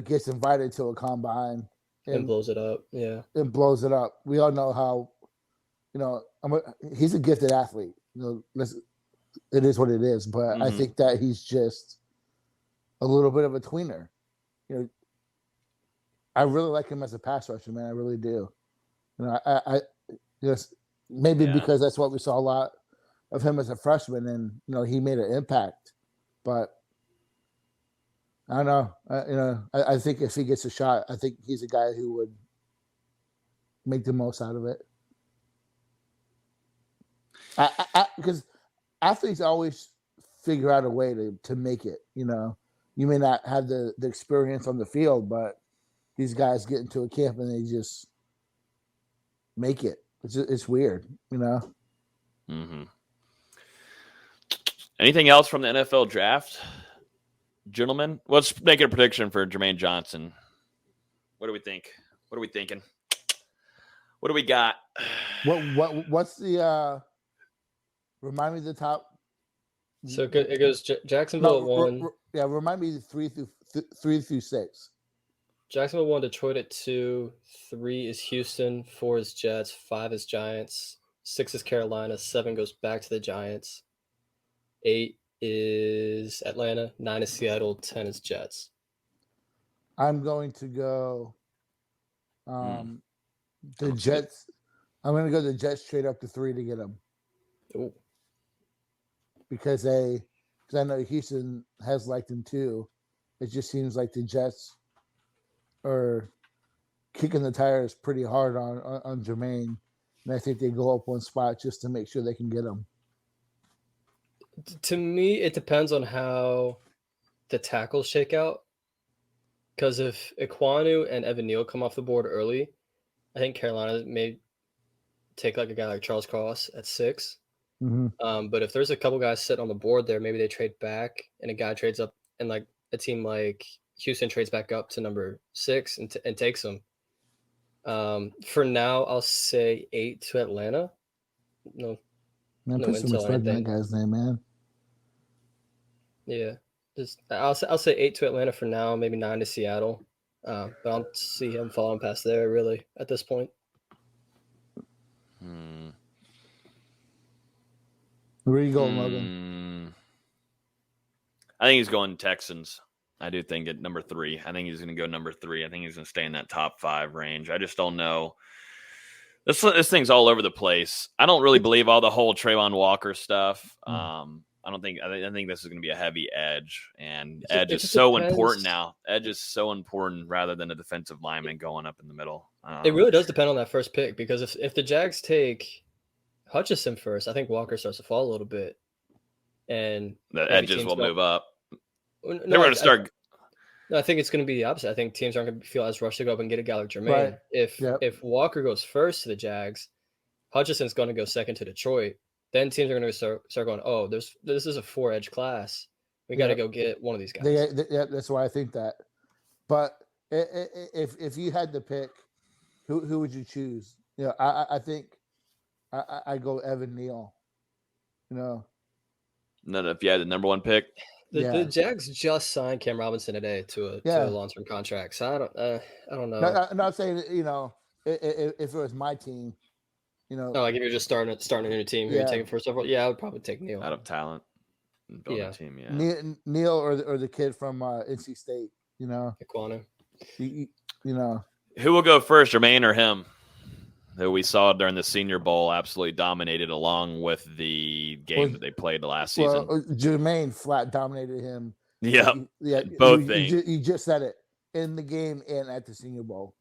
gets invited to a combine and blows it up. Yeah, and blows it up. We all know how he's a gifted athlete. It is what it is. But I think that he's just a little bit of a tweener. I really like him as a pass rusher, man. I really do. I maybe because that's what we saw a lot of him as a freshman, and he made an impact. But I don't know. I think if he gets a shot, I think he's a guy who would make the most out of it. Because athletes always figure out a way to make it. You may not have the experience on the field, but these guys get into a camp and they just make it. It's weird, Mm-hmm. Anything else from the NFL draft, gentlemen? Let's make a prediction for Jermaine Johnson. What do we think? What are we thinking? What do we got? What's the remind me of the top? So it goes Jacksonville at 1. Remind me 3 through 6. Jacksonville 1, Detroit at 2, 3 is Houston, 4 is Jets, 5 is Giants, 6 is Carolina, 7 goes back to the Giants, 8 is Atlanta, 9 is Seattle, 10 is Jets. I'm going to go the Jets. I'm going to go the Jets straight up to 3 to get them. Ooh. Because I know Houston has liked him too. It just seems like the Jets are kicking the tires pretty hard on Jermaine, and I think they go up one spot just to make sure they can get him. To me, it depends on how the tackles shake out. Because if Iquanu and Evan Neal come off the board early, I think Carolina may take like a guy like Charles Cross at 6. Mm-hmm. But if there's a couple guys sitting on the board there, maybe they trade back and a guy trades up, and like a team like Houston trades back up to number 6 and takes them. For now, I'll say 8 to Atlanta. No put some respect on that guy's name, man. Yeah, I'll say 8 to Atlanta for now. Maybe 9 to Seattle. But I don't see him falling past there really at this point. Where are you going, Logan? I think he's going Texans. I do think at number 3. I think he's going to go number 3. I think he's going to stay in that top 5 range. I just don't know. This thing's all over the place. I don't really believe all the whole Trayvon Walker stuff. I think this is going to be a heavy edge, and edge is so important now. Edge is so important rather than a defensive lineman going up in the middle. It really does depend on that first pick, because if the Jags take Hutchinson first, I think Walker starts to fall a little bit, and the edges will move up. They're going to start. I think it's going to be the opposite. I think teams aren't going to feel as rushed to go up and get a guy like Jermaine. Right. If Walker goes first to the Jags, Hutchinson's going to go second to Detroit. Then teams are going to start going, oh, this is a 4-edge class. We got to go get one of these guys. That's why I think that. But if you had to pick, who would you choose? I think I go Evan Neal. No, if you had the number 1 pick. The Jags just signed Cam Robinson today to a long-term contract. So I don't know. I'm not saying if it was my team, like if you're just starting a new team, you're taking first overall. Yeah, I would probably take Neal out of talent. A team, Neal or the kid from NC State, Iquanu. Who will go first, Jermaine or him? Who we saw during the Senior Bowl absolutely dominated, along with the game that they played the last season. Jermaine flat dominated him Yeah, Yeah, both things. You just said it in the game and at the Senior Bowl.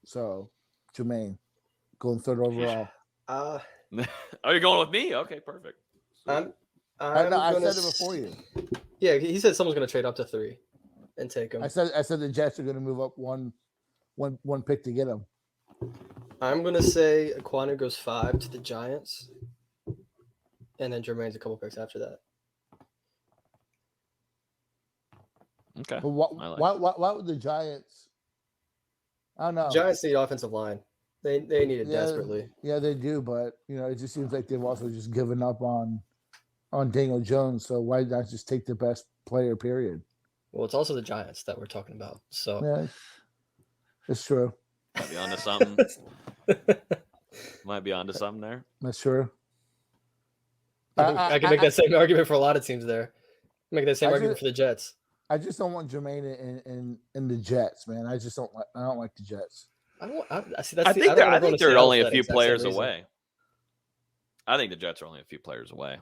So, Jermaine, going third overall. Oh, you're going with me? Okay, perfect. I said it before you. Yeah, he said someone's going to trade up to 3 and take him. I said the Jets are going to move up one pick to get him. I'm going to say Aquanu goes 5 to the Giants, and then Jermaine's a couple picks after that. Okay. But why would the Giants? I don't know. The Giants need offensive line. They need it desperately. Yeah, they do, but it just seems like they've also just given up on Daniel Jones. So why not just take the best player? Period. Well, it's also the Giants that we're talking about. So yeah, it's true. Might be onto something. Might be onto something there. That's true. I can make that same argument for a lot of teams there. Make that same argument for the Jets. I just don't want Jermaine in the Jets, man. I don't like the Jets. I think they're only a few players away. I think the Jets are only a few players away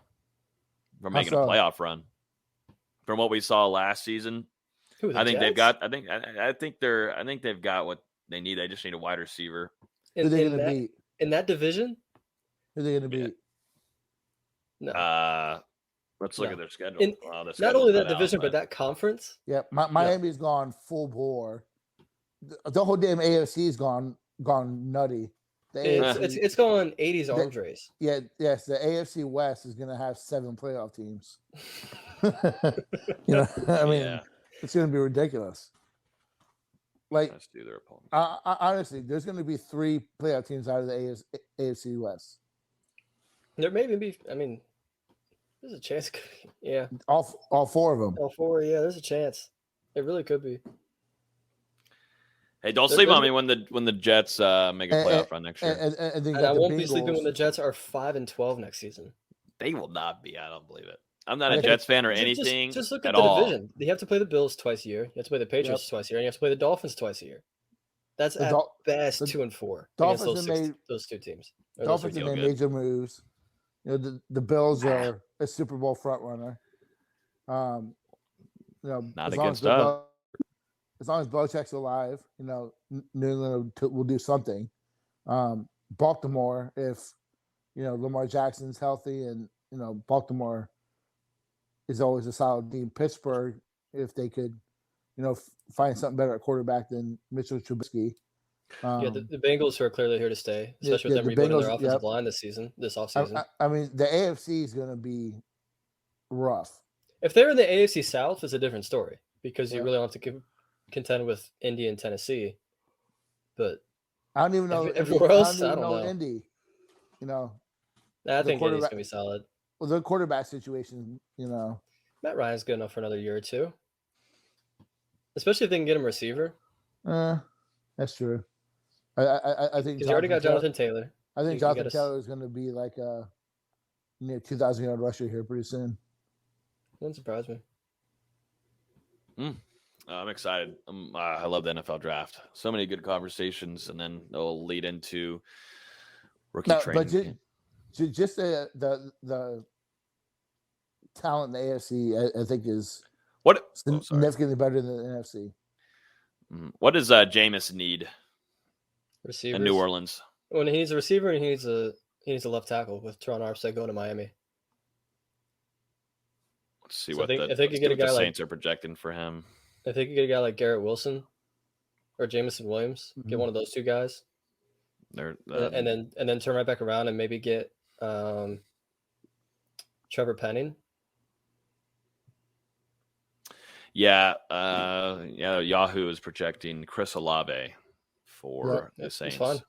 from making a playoff run. From what we saw last season, I think they've got what they need. They just need a wide receiver. Who are they going to beat in that division? Who are they going to beat? No. Let's look at their schedule. Not only that division, but that conference. Yeah, Miami's gone full bore. The whole damn AFC's gone nutty. It's going 80s arms race. Yeah, yes. The AFC West is going to have 7 playoff teams. I mean, it's going to be ridiculous. Like, let's do their opponent. Honestly, there's going to be 3 playoff teams out of the AFC West. There may even be. I mean, there's a chance. Yeah, all 4 of them. All 4. Yeah, there's a chance. It really could be. Hey, don't sleep on me when the Jets make a playoff run next year. And I won't be sleeping when the Jets are 5-12 next season. They will not be. I don't believe it. I'm not a Jets fan or anything. Just look at the division. You have to play the Bills twice a year. You have to play the Patriots twice a year, and you have to play the Dolphins twice a year. That's at best 2-4 against those 2 teams. Dolphins have made major moves. The Bills are a Super Bowl front runner. Not against us. As long as Belichick's alive, New England will do something. Baltimore, if Lamar Jackson's healthy, and Baltimore is always a solid team. Pittsburgh, if they could, find something better at quarterback than Mitchell Trubisky. The Bengals are clearly here to stay, especially with them rebuilding their offensive line this offseason. I mean, the AFC is going to be rough. If they're in the AFC South, it's a different story because you really don't have to contend with Indy and Tennessee. But I don't even know everywhere else. I don't know Indy. I think Indy's gonna be solid. Well, the quarterback situation, Matt Ryan's good enough for another year or 2, especially if they can get him a receiver. That's true. I think he's already got Jonathan Taylor. I think Jonathan Taylor is going to be like a 2,000-yard rusher here pretty soon. Wouldn't surprise me. I'm excited. I love the NFL draft. So many good conversations, and then they'll lead into rookie training. But just the talent in the AFC, I think, is significantly better than the NFC. What does Jameis need Receivers in New Orleans? When he needs a receiver, and he needs a left tackle with Teron Armstead going to Miami. Let's see what the Saints are projecting for him. If they could get a guy like Garrett Wilson or Jameson Williams, get one of those 2 guys, and then turn right back around and maybe get Trevor Penning. Yeah, Yahoo is projecting Chris Olave for the Saints. Fun.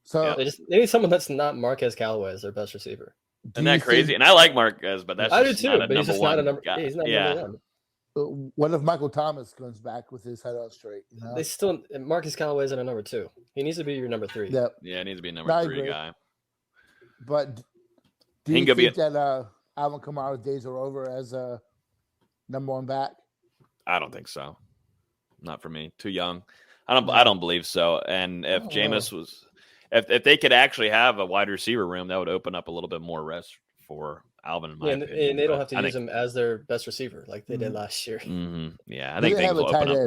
So they need someone that's not Marquez Callaway as their best receiver. Isn't that crazy? And I like Marquez, but that's I just do too. Not a but he's number just one not a number. guy. He's not number 1. What if Michael Thomas comes back with his head on straight? They still Marcus Callaway isn't a number 2. He needs to be your number 3. Yeah, it needs to be a number 3 guy. But do you think that Alvin Kamara's days are over as a number 1 back? I don't think so. Not for me. Too young. I don't believe so. And if Jameis was, if they could actually have a wide receiver room, that would open up a little bit more rest for Alvin, in my and opinion. they don't but have to I use think, him as their best receiver like they did last year. Yeah, I Do think they things have a will tight open up.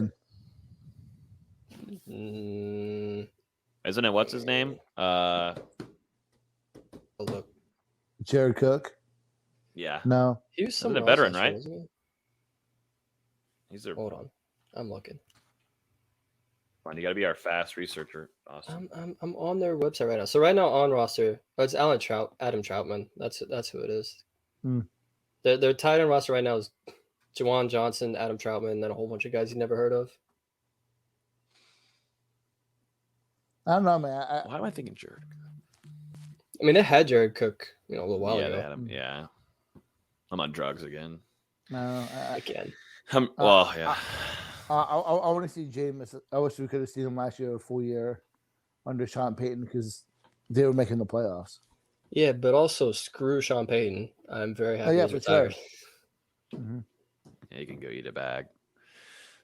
end? Isn't it? What's his name? Look, Jared Cook? Yeah. No. he was Isn't somewhere a veteran, else last year, right? wasn't he? He's their. Hold on, I'm looking. Fine, you got to be our fast researcher, Austin. I'm on their website right now. So right now on roster, it's Adam Troutman. That's who it is. Their tight end roster right now is Jermaine Johnson, Adam Troutman, and then a whole bunch of guys you never heard of. I don't know, man. Why am I thinking Jared? I mean, they had Jared Cook, a little while Yeah, ago. they had him. Yeah. I'm on drugs again. No, Again. Yeah. I want to see Jameis. I wish we could have seen him last year, a full year under Sean Payton, because they were making the playoffs. Yeah, but also screw Sean Payton. I'm very happy he's retired. Yeah, you can go eat a bag.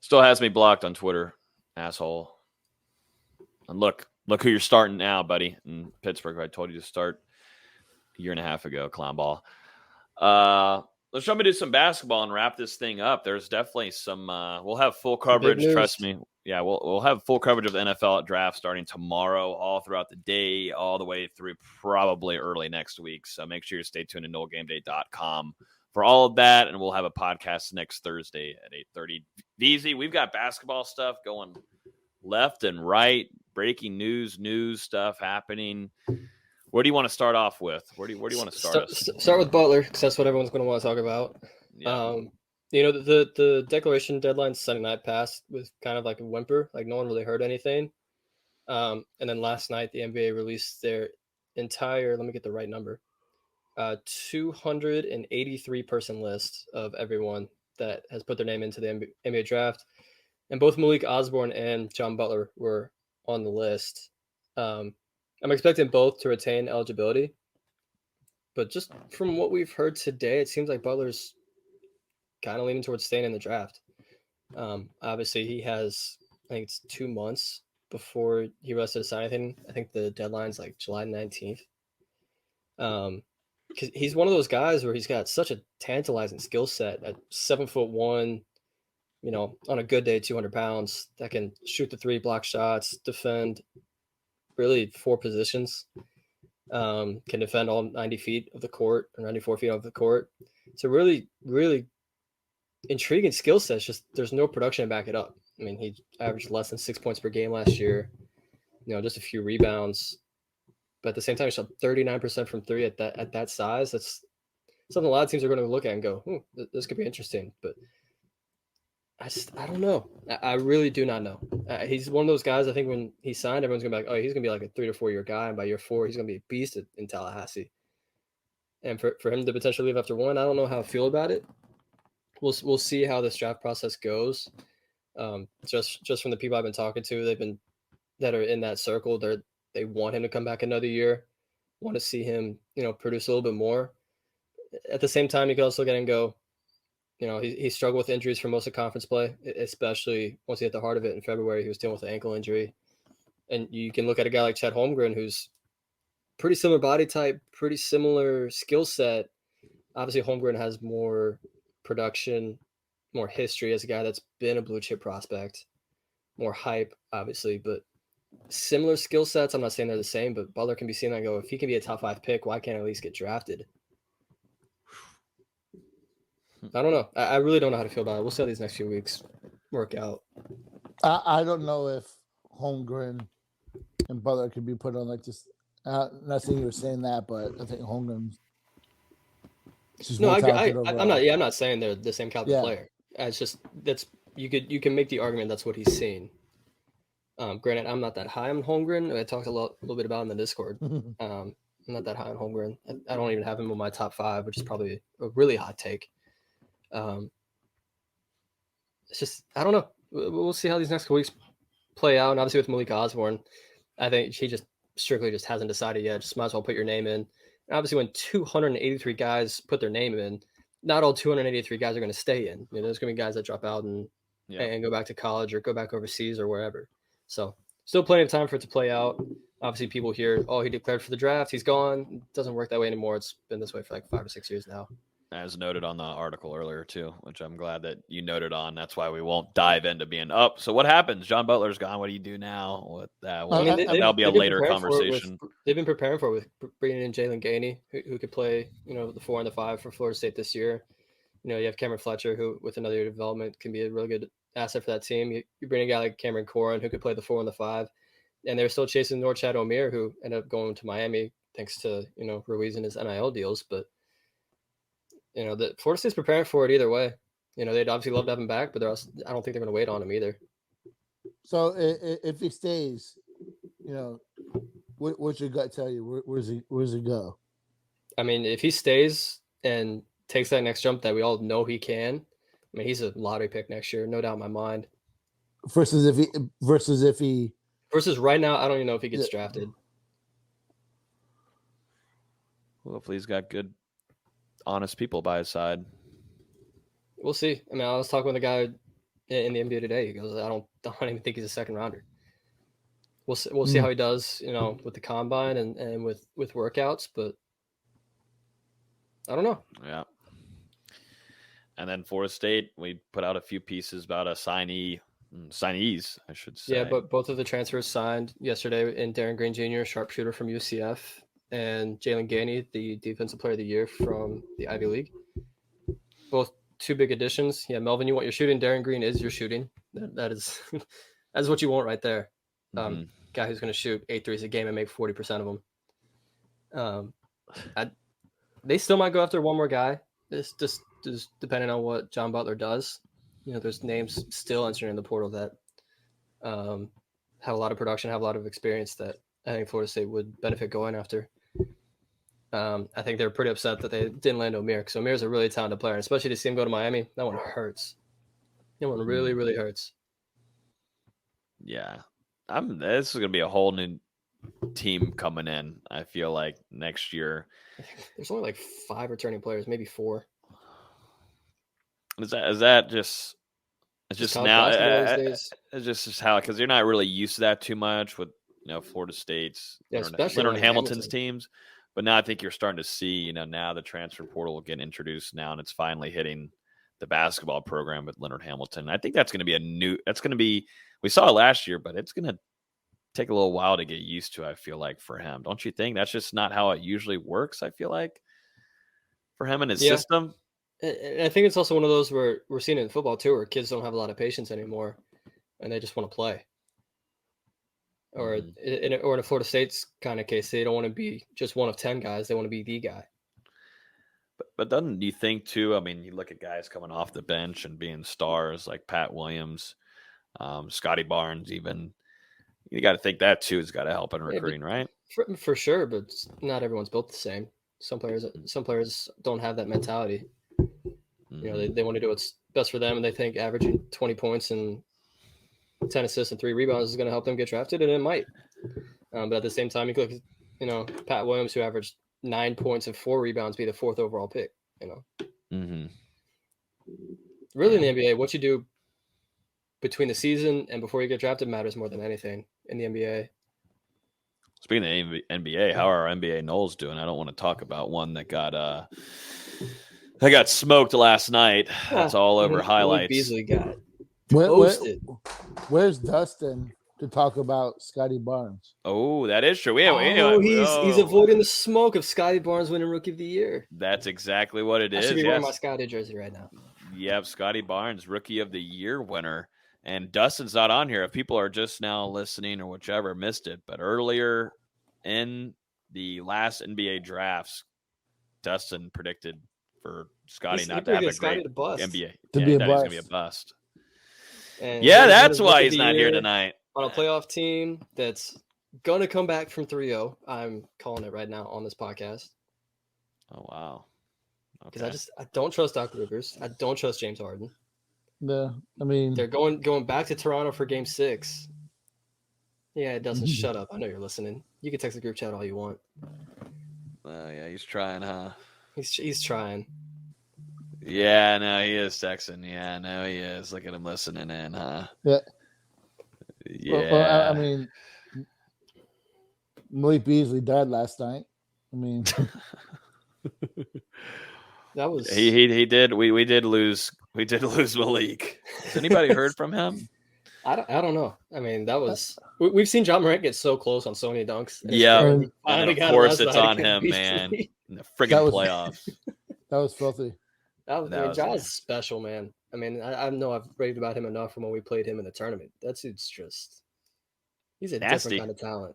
Still has me blocked on Twitter, asshole. And look who you're starting now, buddy. In Pittsburgh, I told you to start a year and a half ago, clown ball. Let's try to do some basketball and wrap this thing up. There's definitely some. We'll have full coverage. Trust me. Yeah, we'll have full coverage of the NFL draft starting tomorrow, all throughout the day, all the way through probably early next week. So make sure you stay tuned to NoleGameDay.com for all of that, and we'll have a podcast next Thursday at 8:30. VZ, we've got basketball stuff going left and right, breaking news stuff happening. Where do you want to start off with? Where do you want to start? Start with Butler, because that's what everyone's going to want to talk about. Yeah. The declaration deadline Sunday night passed with kind of like a whimper, like no one really heard anything. And then last night the NBA released their entire, let me get the right number, 283 person list of everyone that has put their name into the NBA draft. And both Malik Osborne and John Butler were on the list. I'm expecting both to retain eligibility, but just from what we've heard today, it seems like Butler's kind of leaning towards staying in the draft. Obviously, he has, I think it's 2 months before he has to sign anything. I think the deadline's like July 19th. Because he's one of those guys where he's got such a tantalizing skill set at 7'1", on a good day, 200 pounds, that can shoot the three, block shots, defend really 4 positions, can defend all 90 feet of the court or 94 feet of the court. It's a really, really intriguing skill set. It's just there's no production to back it up. I mean, he averaged less than 6 points per game last year, just a few rebounds. But at the same time, he shot 39% from three at that size. That's something a lot of teams are going to look at and go, this could be interesting. But I don't know. I really do not know. He's one of those guys, I think when he signed, everyone's going to be like, oh, he's going to be like a 3 to 4 year guy. And by year 4, he's going to be a beast in Tallahassee. And for him to potentially leave after 1, I don't know how I feel about it. We'll see how this draft process goes. Just from the people I've been talking to, that are in that circle, they want him to come back another year, want to see him, produce a little bit more. At the same time, you could also look at it and go, he struggled with injuries for most of conference play, especially once he hit the heart of it in February. He was dealing with an ankle injury. And you can look at a guy like Chet Holmgren, who's pretty similar body type, pretty similar skill set. Obviously, Holmgren has more production, more history as a guy that's been a blue chip prospect, more hype, obviously, but similar skill sets. I'm not saying they're the same, but Butler can be seen and go, if he can be a top 5 pick, why can't he at least get drafted? I don't know. I really don't know how to feel about it. We'll see how these next few weeks work out. I don't know if Holmgren and Butler could be put on like this. Not saying you were saying that, but I think Holmgren's. No, I'm not saying they're the same caliber player. It's just you can make the argument that's what he's seen. Granted, I'm not that high on Holmgren. I talked a little bit about it in the Discord. I'm not that high on Holmgren. I don't even have him in my top 5, which is probably a really hot take. It's just, I don't know. We'll see how these next couple weeks play out. And obviously with Malik Osborne, I think he just strictly just hasn't decided yet. Just might as well put your name in. And obviously when 283 guys put their name in, not all 283 guys are going to stay in. There's going to be guys that drop out and go back to college or go back overseas or wherever. So still plenty of time for it to play out. Obviously, people hear, oh, he declared for the draft. He's gone. It doesn't work that way anymore. It's been this way for like 5 or 6 years now. As noted on the article earlier, too, which I'm glad that you noted on. That's why we won't dive into being up. So what happens? John Butler's gone. What do you do now? What that? I mean, that'll be a later conversation. They've been preparing for it with bringing in Jalen Gainey, who could play, the 4 and the 5 for Florida State this year. You have Cameron Fletcher, who with another year of development can be a really good asset for that team. You bring a guy like Cameron Corrin, who could play the 4 and the 5. And they're still chasing Norchad Omier, who ended up going to Miami thanks to, Ruiz and his NIL deals. But, the Florida State's preparing for it either way. They'd obviously love to have him back, but I don't think they're going to wait on him either. So if he stays, what's your gut tell you? Where does he go? I mean, if he stays and takes that next jump that we all know he can, I mean, he's a lottery pick next year, no doubt in my mind. Versus right now, I don't even know if he gets drafted. Well, hopefully he's got good, honest people by his side. We'll see. I mean, I was talking with a guy in the NBA today. He goes, I don't even think he's a second rounder. We'll see how he does, with the combine and with workouts, but I don't know. Yeah. And then Florida State, we put out a few pieces about a signees, I should say. Yeah, but both of the transfers signed yesterday in Darren Green Jr., sharpshooter from UCF, and Jalen Gainey, the Defensive Player of the Year from the Ivy League. Both two big additions. Yeah, Melvin, you want your shooting. Darren Green is your shooting. That is that's what you want right there. Guy who's going to shoot 8 threes a game and make 40% of them. They still might go after one more guy. It's just depending on what John Butler does. There's names still entering the portal that have a lot of production, have a lot of experience that I think Florida State would benefit going after. I think they're pretty upset that they didn't land Omier, because Omier is a really talented player, and especially to see him go to Miami, that one hurts. That one really, really hurts. Yeah. This is going to be a whole new team coming in, I feel like, next year. There's only like 5 returning players, maybe 4. Is that just... It's just now. It's just how, because you're not really used to that too much with Florida State's, Leonard Hamilton's teams. But now I think you're starting to see, now the transfer portal will get introduced now, and it's finally hitting the basketball program with Leonard Hamilton. I think that's going to be we saw it last year, but it's going to take a little while to get used to, I feel like, for him. Don't you think? That's just not how it usually works, I feel like, for him and his system. And I think it's also one of those where we're seeing it in football too, where kids don't have a lot of patience anymore, and they just want to play. Or in a Florida State's kind of case, they don't want to be just one of 10 guys; they want to be the guy. But doesn't you think too? I mean, you look at guys coming off the bench and being stars like Pat Williams, Scotty Barnes. Even you got to think that too has got to help in recruiting, right? For sure, but not everyone's built the same. Some players don't have that mentality. They want to do what's best for them, and they think averaging 20 points and 10 assists and 3 rebounds is going to help them get drafted, and it might. But at the same time, you could look at, Pat Williams, who averaged 9 points and 4 rebounds, be the 4th overall pick. Really, in the NBA, what you do between the season and before you get drafted matters more than anything in the NBA. Speaking of the NBA, how are our NBA Knowles doing? I don't want to talk about one that got smoked last night. That's all over highlights. Beasley got toasted. Where's Dustin to talk about Scotty Barnes? Oh, that is true. He's avoiding the smoke of Scotty Barnes winning Rookie of the Year. That's exactly what it is. I should be wearing my Scotty jersey right now. Yep, Scotty Barnes, Rookie of the Year winner. And Dustin's not on here. If people are just now listening or whichever missed it, but earlier in the last NBA drafts, Dustin predicted for Scotty not to have a great NBA. To be a bust. He's gonna be a bust. And that's why he's not here tonight. On a playoff team that's going to come back from 3-0. I'm calling it right now on this podcast. Oh, wow. Because I don't trust Doc Rivers. I don't trust James Harden. Yeah, I mean, they're going back to Toronto for Game 6. Yeah, it doesn't. Shut up. I know you're listening. You can text the group chat all you want. Yeah, he's trying, huh? He's trying. Yeah, no, he is texting. Yeah, no, he is. Look at him listening in, huh? Yeah. Yeah. Well, I mean, Malik Beasley died last night. I mean, that was he did. We did lose Malik. Has anybody heard from him? I don't know. I mean, that was we've seen John Morant get so close on so many dunks. Yeah, and of course it's on him, man. In the friggin' playoffs. That was filthy. John's special, man. I mean, I know I've raved about him enough from when we played him in the tournament. That dude's he's a nasty. different kind of talent.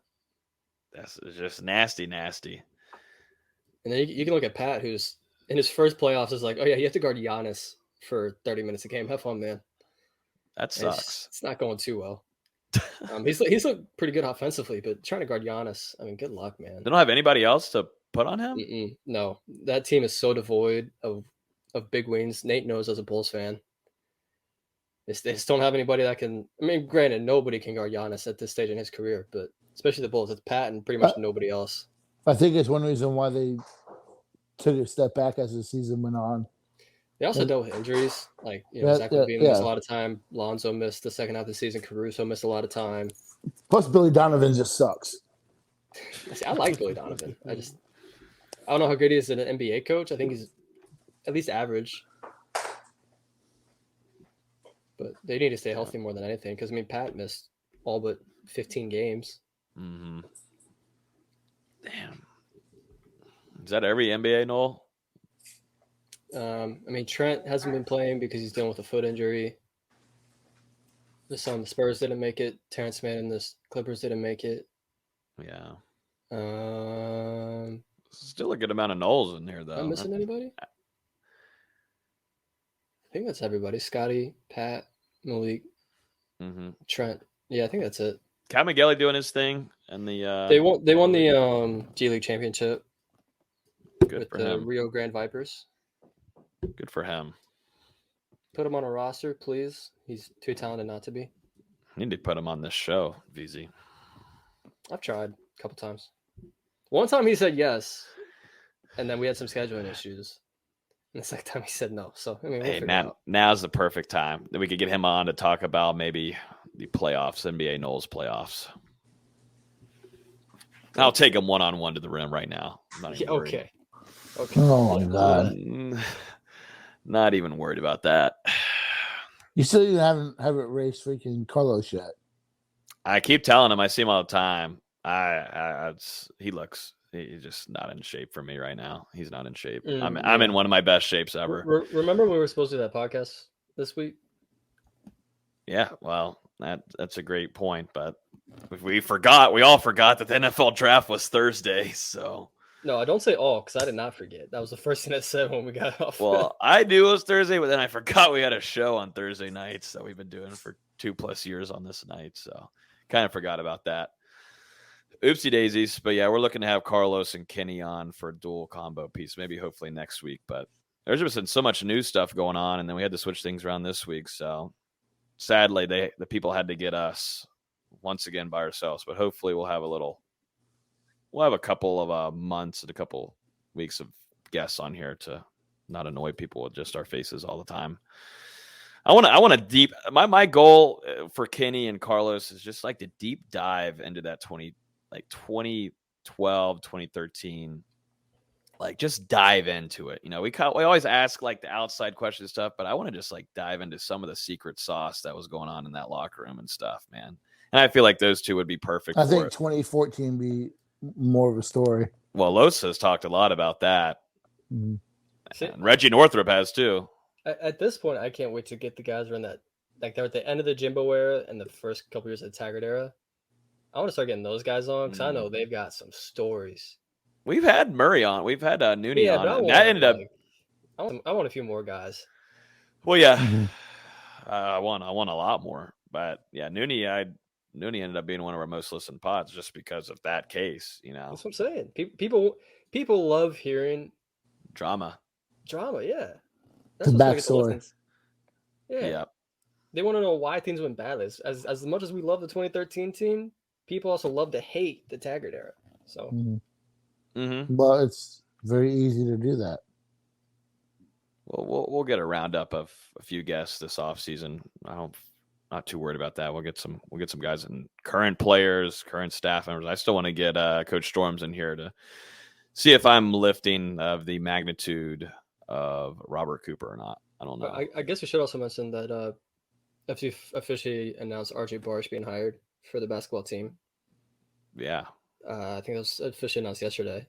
That's just nasty. And then you can look at Pat, who's in his first playoffs is like, oh yeah, you have to guard Giannis for 30 minutes a game. Have fun, man. That sucks. It's not going too well. He's looked pretty good offensively, but trying to guard Giannis, I mean, good luck, man. They don't have anybody else to put on him? No, that team is so devoid of big wings. Nate knows as a Bulls fan. They just don't have anybody that can. I mean, granted, nobody can guard Giannis at this stage in his career, but especially the Bulls, it's Pat and pretty much nobody else. I think it's one reason why they took a step back as the season went on. They also dealt with injuries. Like, Zach LaVine missed a lot of time. Lonzo missed the second half of the season. Caruso missed a lot of time. Plus, Billy Donovan just sucks. See, I like Billy Donovan. I don't know how good he is as an NBA coach. I think he's at least average. But they need to stay healthy more than anything. Because, I mean, Pat missed all but 15 games. Mm-hmm. Damn. Is that every NBA, Noel? I mean, Trent hasn't been playing because he's dealing with a foot injury. The Spurs didn't make it. Terrence Mann and the Clippers didn't make it. Yeah. Still a good amount of Knowles in here, though. Am I missing anybody? I think that's everybody. Scotty, Pat, Malik, Trent. Yeah, I think that's it. Cal McGilly doing his thing, and the they won the G League championship. Good with for the him. Rio Grande Vipers. Good for him. Put him on a roster, please. He's too talented not to be. Need to put him on this show, VZ. I've tried a couple times. One time he said yes, and then we had some scheduling issues. And the second time he said no. So I mean, hey man, now's the perfect time that we could get him on to talk about maybe the playoffs, NBA Knowles playoffs. I'll take him one-on-one to the rim right now. Okay. Oh my God. Not even worried about that. You still even haven't raced freaking Carlos yet. I keep telling him. I see him all the time. He's just not in shape for me right now. He's not in shape. I'm in one of my best shapes ever. Remember when we were supposed to do that podcast this week? Yeah, well, that's a great point, but we all forgot that the NFL draft was Thursday, so. No, I don't say all, because I did not forget. That was the first thing I said when we got off. Well, I knew it was Thursday, but then I forgot we had a show on Thursday nights that we've been doing for 2+ years on this night, so kind of forgot about that. Oopsie daisies, but yeah, we're looking to have Carlos and Kenny on for a dual combo piece, maybe hopefully next week, but there's just been so much new stuff going on, and then we had to switch things around this week, so sadly, the people had to get us once again by ourselves, but hopefully we'll have a couple of months and a couple weeks of guests on here to not annoy people with just our faces all the time. I want to deep. My goal for Kenny and Carlos is just like to deep dive into that 2012, 2013. Like just dive into it. You know, we always ask like the outside question stuff, but I want to just like dive into some of the secret sauce that was going on in that locker room and stuff, man. And I feel like those two would be perfect. I think 2014 be more of a story. Well, Los has talked a lot about that. Mm-hmm. And Reggie Northrup has too. At this point, I can't wait to get the guys around that. Like they're at the end of the Jimbo era and the first couple years of the Taggart era. I want to start getting those guys on because I know they've got some stories. We've had Murray on. We've had Nooney on. That ended up. I want a few more guys. Well, yeah, I want a lot more, but yeah, Nooney ended up being one of our most listened pods just because of that case. You know, that's what I'm saying. People love hearing drama. Yeah, that's the backstory. Yeah, they want to know why things went badly. As much as we love the 2013 team, people also love to hate the Taggart era. So. Well, it's very easy to do that. Well, we'll get a roundup of a few guests this offseason. I not too worried about that. We'll get some guys and current players, current staff members. I still want to get Coach Storms in here to see if I'm lifting of the magnitude of Robert Cooper or not. I don't know. I guess we should also mention that FC officially announced RJ Barsh being hired for the basketball team. Yeah. I think it was officially announced yesterday.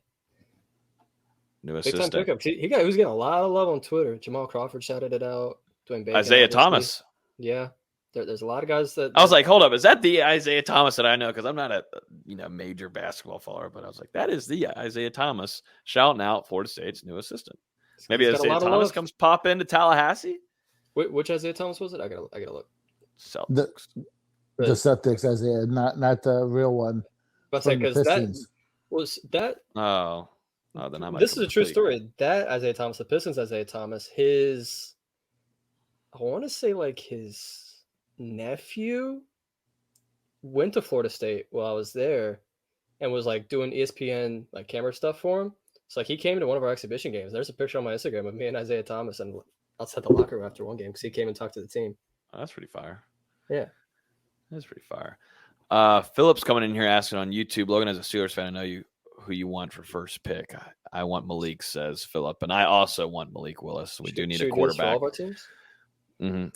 New Big time assistant. pickup. He was getting a lot of love on Twitter. Jamal Crawford shouted it out. Dwayne Bacon, Isaiah obviously. Thomas. Yeah. There's a lot of guys that I was like, hold up, is that the Isaiah Thomas that I know? Because I'm not a major basketball follower, but I was like, that is the Isaiah Thomas shouting out Florida State's new assistant. Maybe Isaiah Thomas comes pop into Tallahassee. Which Isaiah Thomas was it? I gotta look. Celtics. The Celtics Isaiah, not the real one. But because that was that. Oh, then I might. This is a true story. That Isaiah Thomas, the Pistons Isaiah Thomas, I want to say like his nephew went to Florida State while I was there and was like doing ESPN like camera stuff for him. So like he came to one of our exhibition games. There's a picture on my Instagram of me and Isaiah Thomas and outside the locker room after one game because he came and talked to the team. Oh, that's pretty fire. Yeah. That's pretty fire. Philip's coming in here asking on YouTube. Logan, as a Steelers fan, I know who you want for first pick. I want Malik, says Philip, and I also want Malik Willis. We do need a quarterback. All of our teams?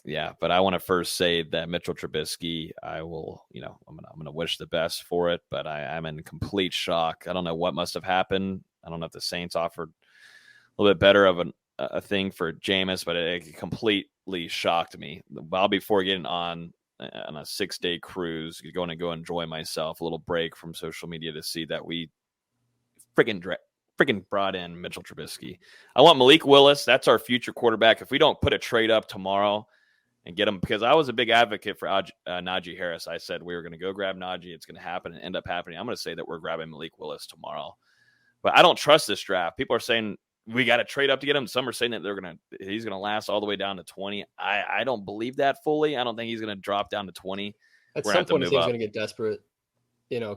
Yeah, but I want to first say that Mitchell Trubisky, I will, I'm gonna wish the best for it, but I'm in complete shock. I don't know what must have happened. I don't know if the Saints offered a little bit better of a thing for Jameis, but it completely shocked me. While before getting on a 6-day cruise, going to go enjoy myself, a little break from social media to see that we freaking brought in Mitchell Trubisky. I want Malik Willis. That's our future quarterback. If we don't put a trade up tomorrow and get him, because I was a big advocate for Najee Harris. I said we were going to go grab Najee. It's going to happen and end up happening. I'm going to say that we're grabbing Malik Willis tomorrow. But I don't trust this draft. People are saying we got to trade up to get him. Some are saying that he's going to last all the way down to 20. I don't believe that fully. I don't think he's going to drop down to 20. At some point, the team's going to get desperate.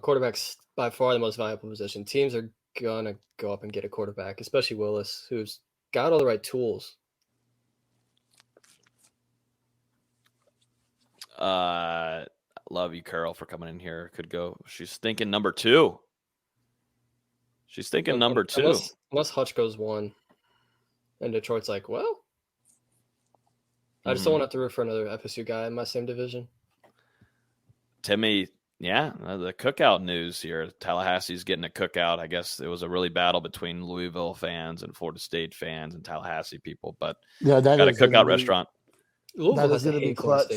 Quarterback's by far the most valuable position. Teams are going to go up and get a quarterback, especially Willis, who's got all the right tools. Love you, Carol, for coming in here. Could go. She's thinking number 2. She's thinking number 2. Unless Hutch goes 1. And Detroit's like, well, I just don't want to have to root for another FSU guy in my same division. Timmy, yeah, the cookout news here. Tallahassee's getting a cookout. I guess it was a really battle between Louisville fans and Florida State fans and Tallahassee people, but got a cookout restaurant. Louisville is going to be clutch.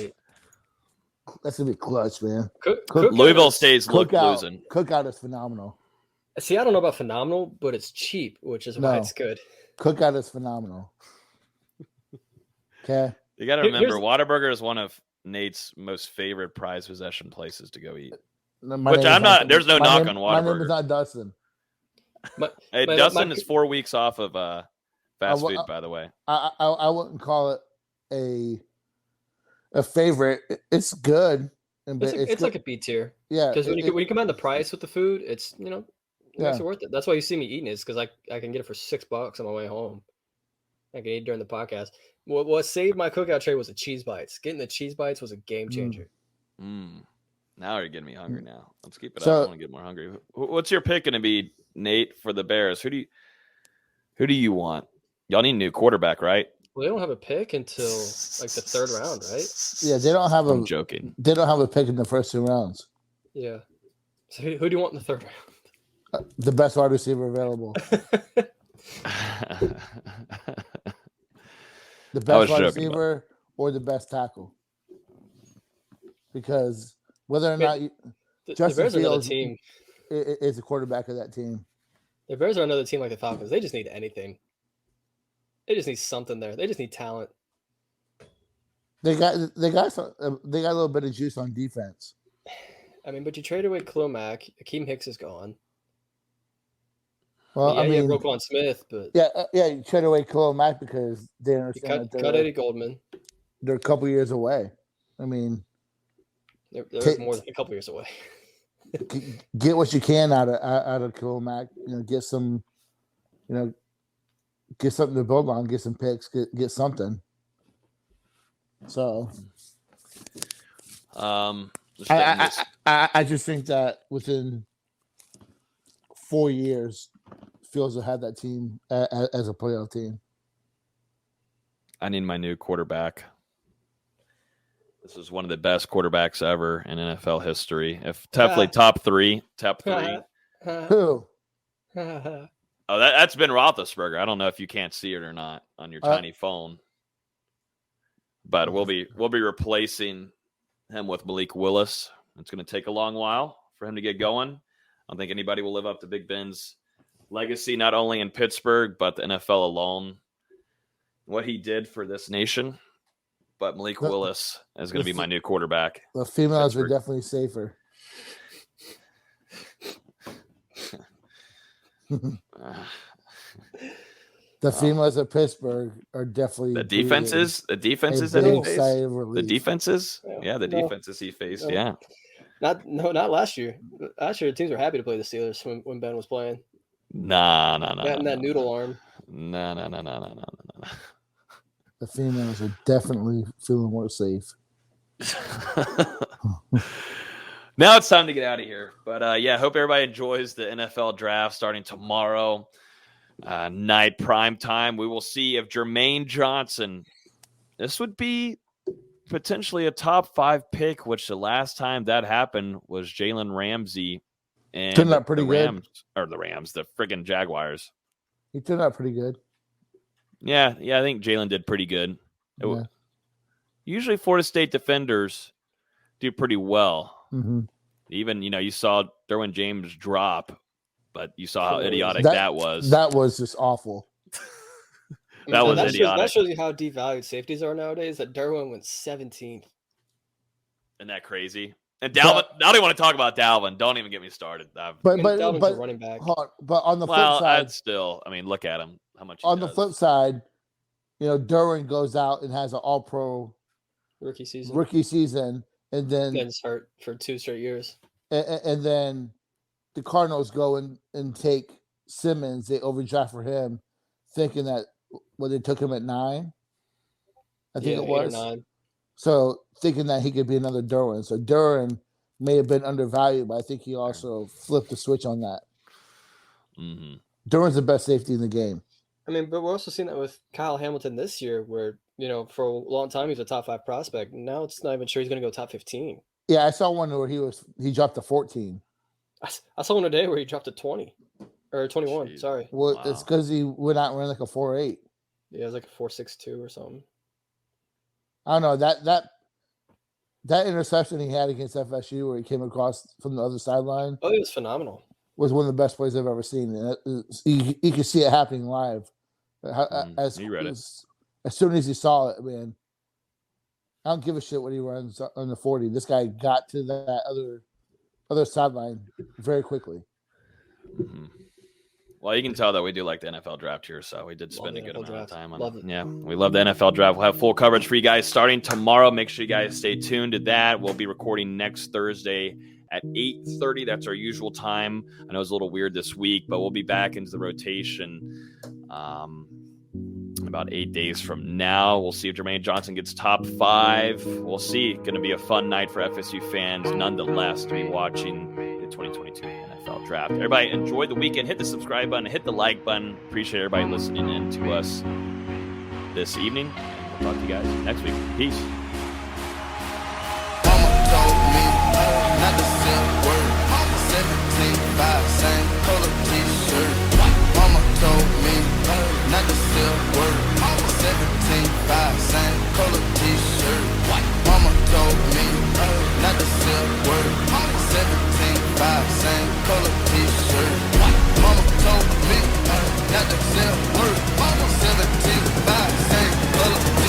That's going to be clutch, man. Louisville State's losing. Cookout is phenomenal. See, I don't know about phenomenal, but it's cheap, which is why it's good. Cookout is phenomenal. Okay. You got to remember, Whataburger is one of Nate's most favorite prized possession places to go eat. Which I'm not. There's no knock on Whataburger. My name is not Dustin. Dustin is 4 weeks off of fast food, by the way. I wouldn't call it a favorite. It's good. It's like a B tier. Yeah. Because when you come on the price with the food, it's it makes it worth it. That's why you see me eating it, because I can get it for $6 on my way home. I can eat during the podcast. What saved my cookout tray was the cheese bites. Getting the cheese bites was a game changer. Now you're getting me hungry now. Let's keep it up. I want to get more hungry. What's your pick going to be, Nate, for the Bears? Who do you want? Y'all need a new quarterback, right? Well, they don't have a pick until like the 3rd round, right? Yeah, they don't have I'm joking. They don't have a pick in the first 2 rounds. Yeah. So who do you want in the 3rd round? The best wide receiver available. The best wide receiver or the best tackle. Because whether or not Justin Fields is the quarterback of that team. The Bears are another team like the Falcons. They just need anything. They just need something there. They just need talent. They got a little bit of juice on defense. I mean, but you trade away Khalil Mack. Akeem Hicks is gone. Well, you have Roquan Smith, but you trade away Khalil Mack because they understand cut Eddie Goldman. They're a couple years away. I mean, they're more than a couple years away. Get what you can out of Khalil Mack. Get some, get something to build on. Get some picks. Get something. So, I just think that within 4 years, Fields will have that team as a playoff team. I need my new quarterback. This is one of the best quarterbacks ever in NFL history. If definitely top three. Who? Oh, that's been Roethlisberger. I don't know if you can't see it or not on your tiny phone, but we'll be replacing him with Malik Willis. It's going to take a long while for him to get going. I don't think anybody will live up to Big Ben's legacy, not only in Pittsburgh but the NFL alone. What he did for this nation. But Malik Willis is going to be my new quarterback. The females are definitely safer. The females of Pittsburgh are definitely the defenses that he faced. The defenses, the defenses he faced. Yeah, not last year. Last year, teams were happy to play the Steelers when Ben was playing. No. That noodle arm. No. The females are definitely feeling more safe. Now it's time to get out of here. But hope everybody enjoys the NFL draft starting tomorrow night prime time. We will see if Jermaine Johnson, this would be potentially a top 5 pick, which the last time that happened was Jalen Ramsey and turned out pretty the friggin' Jaguars. He turned out pretty good. Yeah, I think Jalen did pretty good. Usually Florida State defenders do pretty well. Mm-hmm. Even, you saw Derwin James drop, but you saw how idiotic that was. That was just awful. That was idiotic. That shows you how devalued safeties are nowadays, that Derwin went 17th. Isn't that crazy? And Dalvin, I don't even want to talk about Dalvin. Don't even get me started. But Dalvin's a running back. But on the flip side, look at him. How much on the flip side, Derwin goes out and has an all-pro rookie season, and then gets hurt for 2 straight years. And then the Cardinals go and take Simmons. They overdraft for him, thinking that they took him at 9. I think it was 8 or 9. So thinking that he could be another Derwin. So Derwin may have been undervalued, but I think he also flipped the switch on that. Mm-hmm. Derwin's the best safety in the game. I mean, but we're also seeing that with Kyle Hamilton this year, where, for a long time he's a top 5 prospect. Now it's not even sure he's going to go top 15. Yeah, I saw one where he dropped to 14. I saw one today where he dropped to 20 or 21. Jeez. Sorry. Well, It's because he went out and ran like a 4.8. Yeah, it was like a 4.62 or something. I don't know that interception he had against FSU where he came across from the other sideline. Oh, it was phenomenal. Was one of the best plays I've ever seen. And you could see it happening live. As soon as he saw it, man, I don't give a shit what he runs on the 40. This guy got to that other sideline very quickly. Mm-hmm. Well, you can tell that we do like the NFL draft here, so we did spend a good amount of time on it. Yeah, we love the NFL draft. We'll have full coverage for you guys starting tomorrow. Make sure you guys stay tuned to that. We'll be recording next Thursday at 8:30. That's our usual time. I know it's a little weird this week, but we'll be back into the rotation in about 8 days from now. We'll see if Jermaine Johnson gets top 5. We'll see. Going to be a fun night for FSU fans, nonetheless, to be watching the 2022 NFL draft. Everybody enjoy the weekend. Hit the subscribe button. Hit the like button. Appreciate everybody listening in to us this evening. We'll talk to you guys next week. Peace. Same color t-shirt. Mama told me not to sell word. 17.5, same color t-shirt. Mama told me not to sell word. 17.5, same color t-shirt. Mama told me not to sell word. 17.5, same color.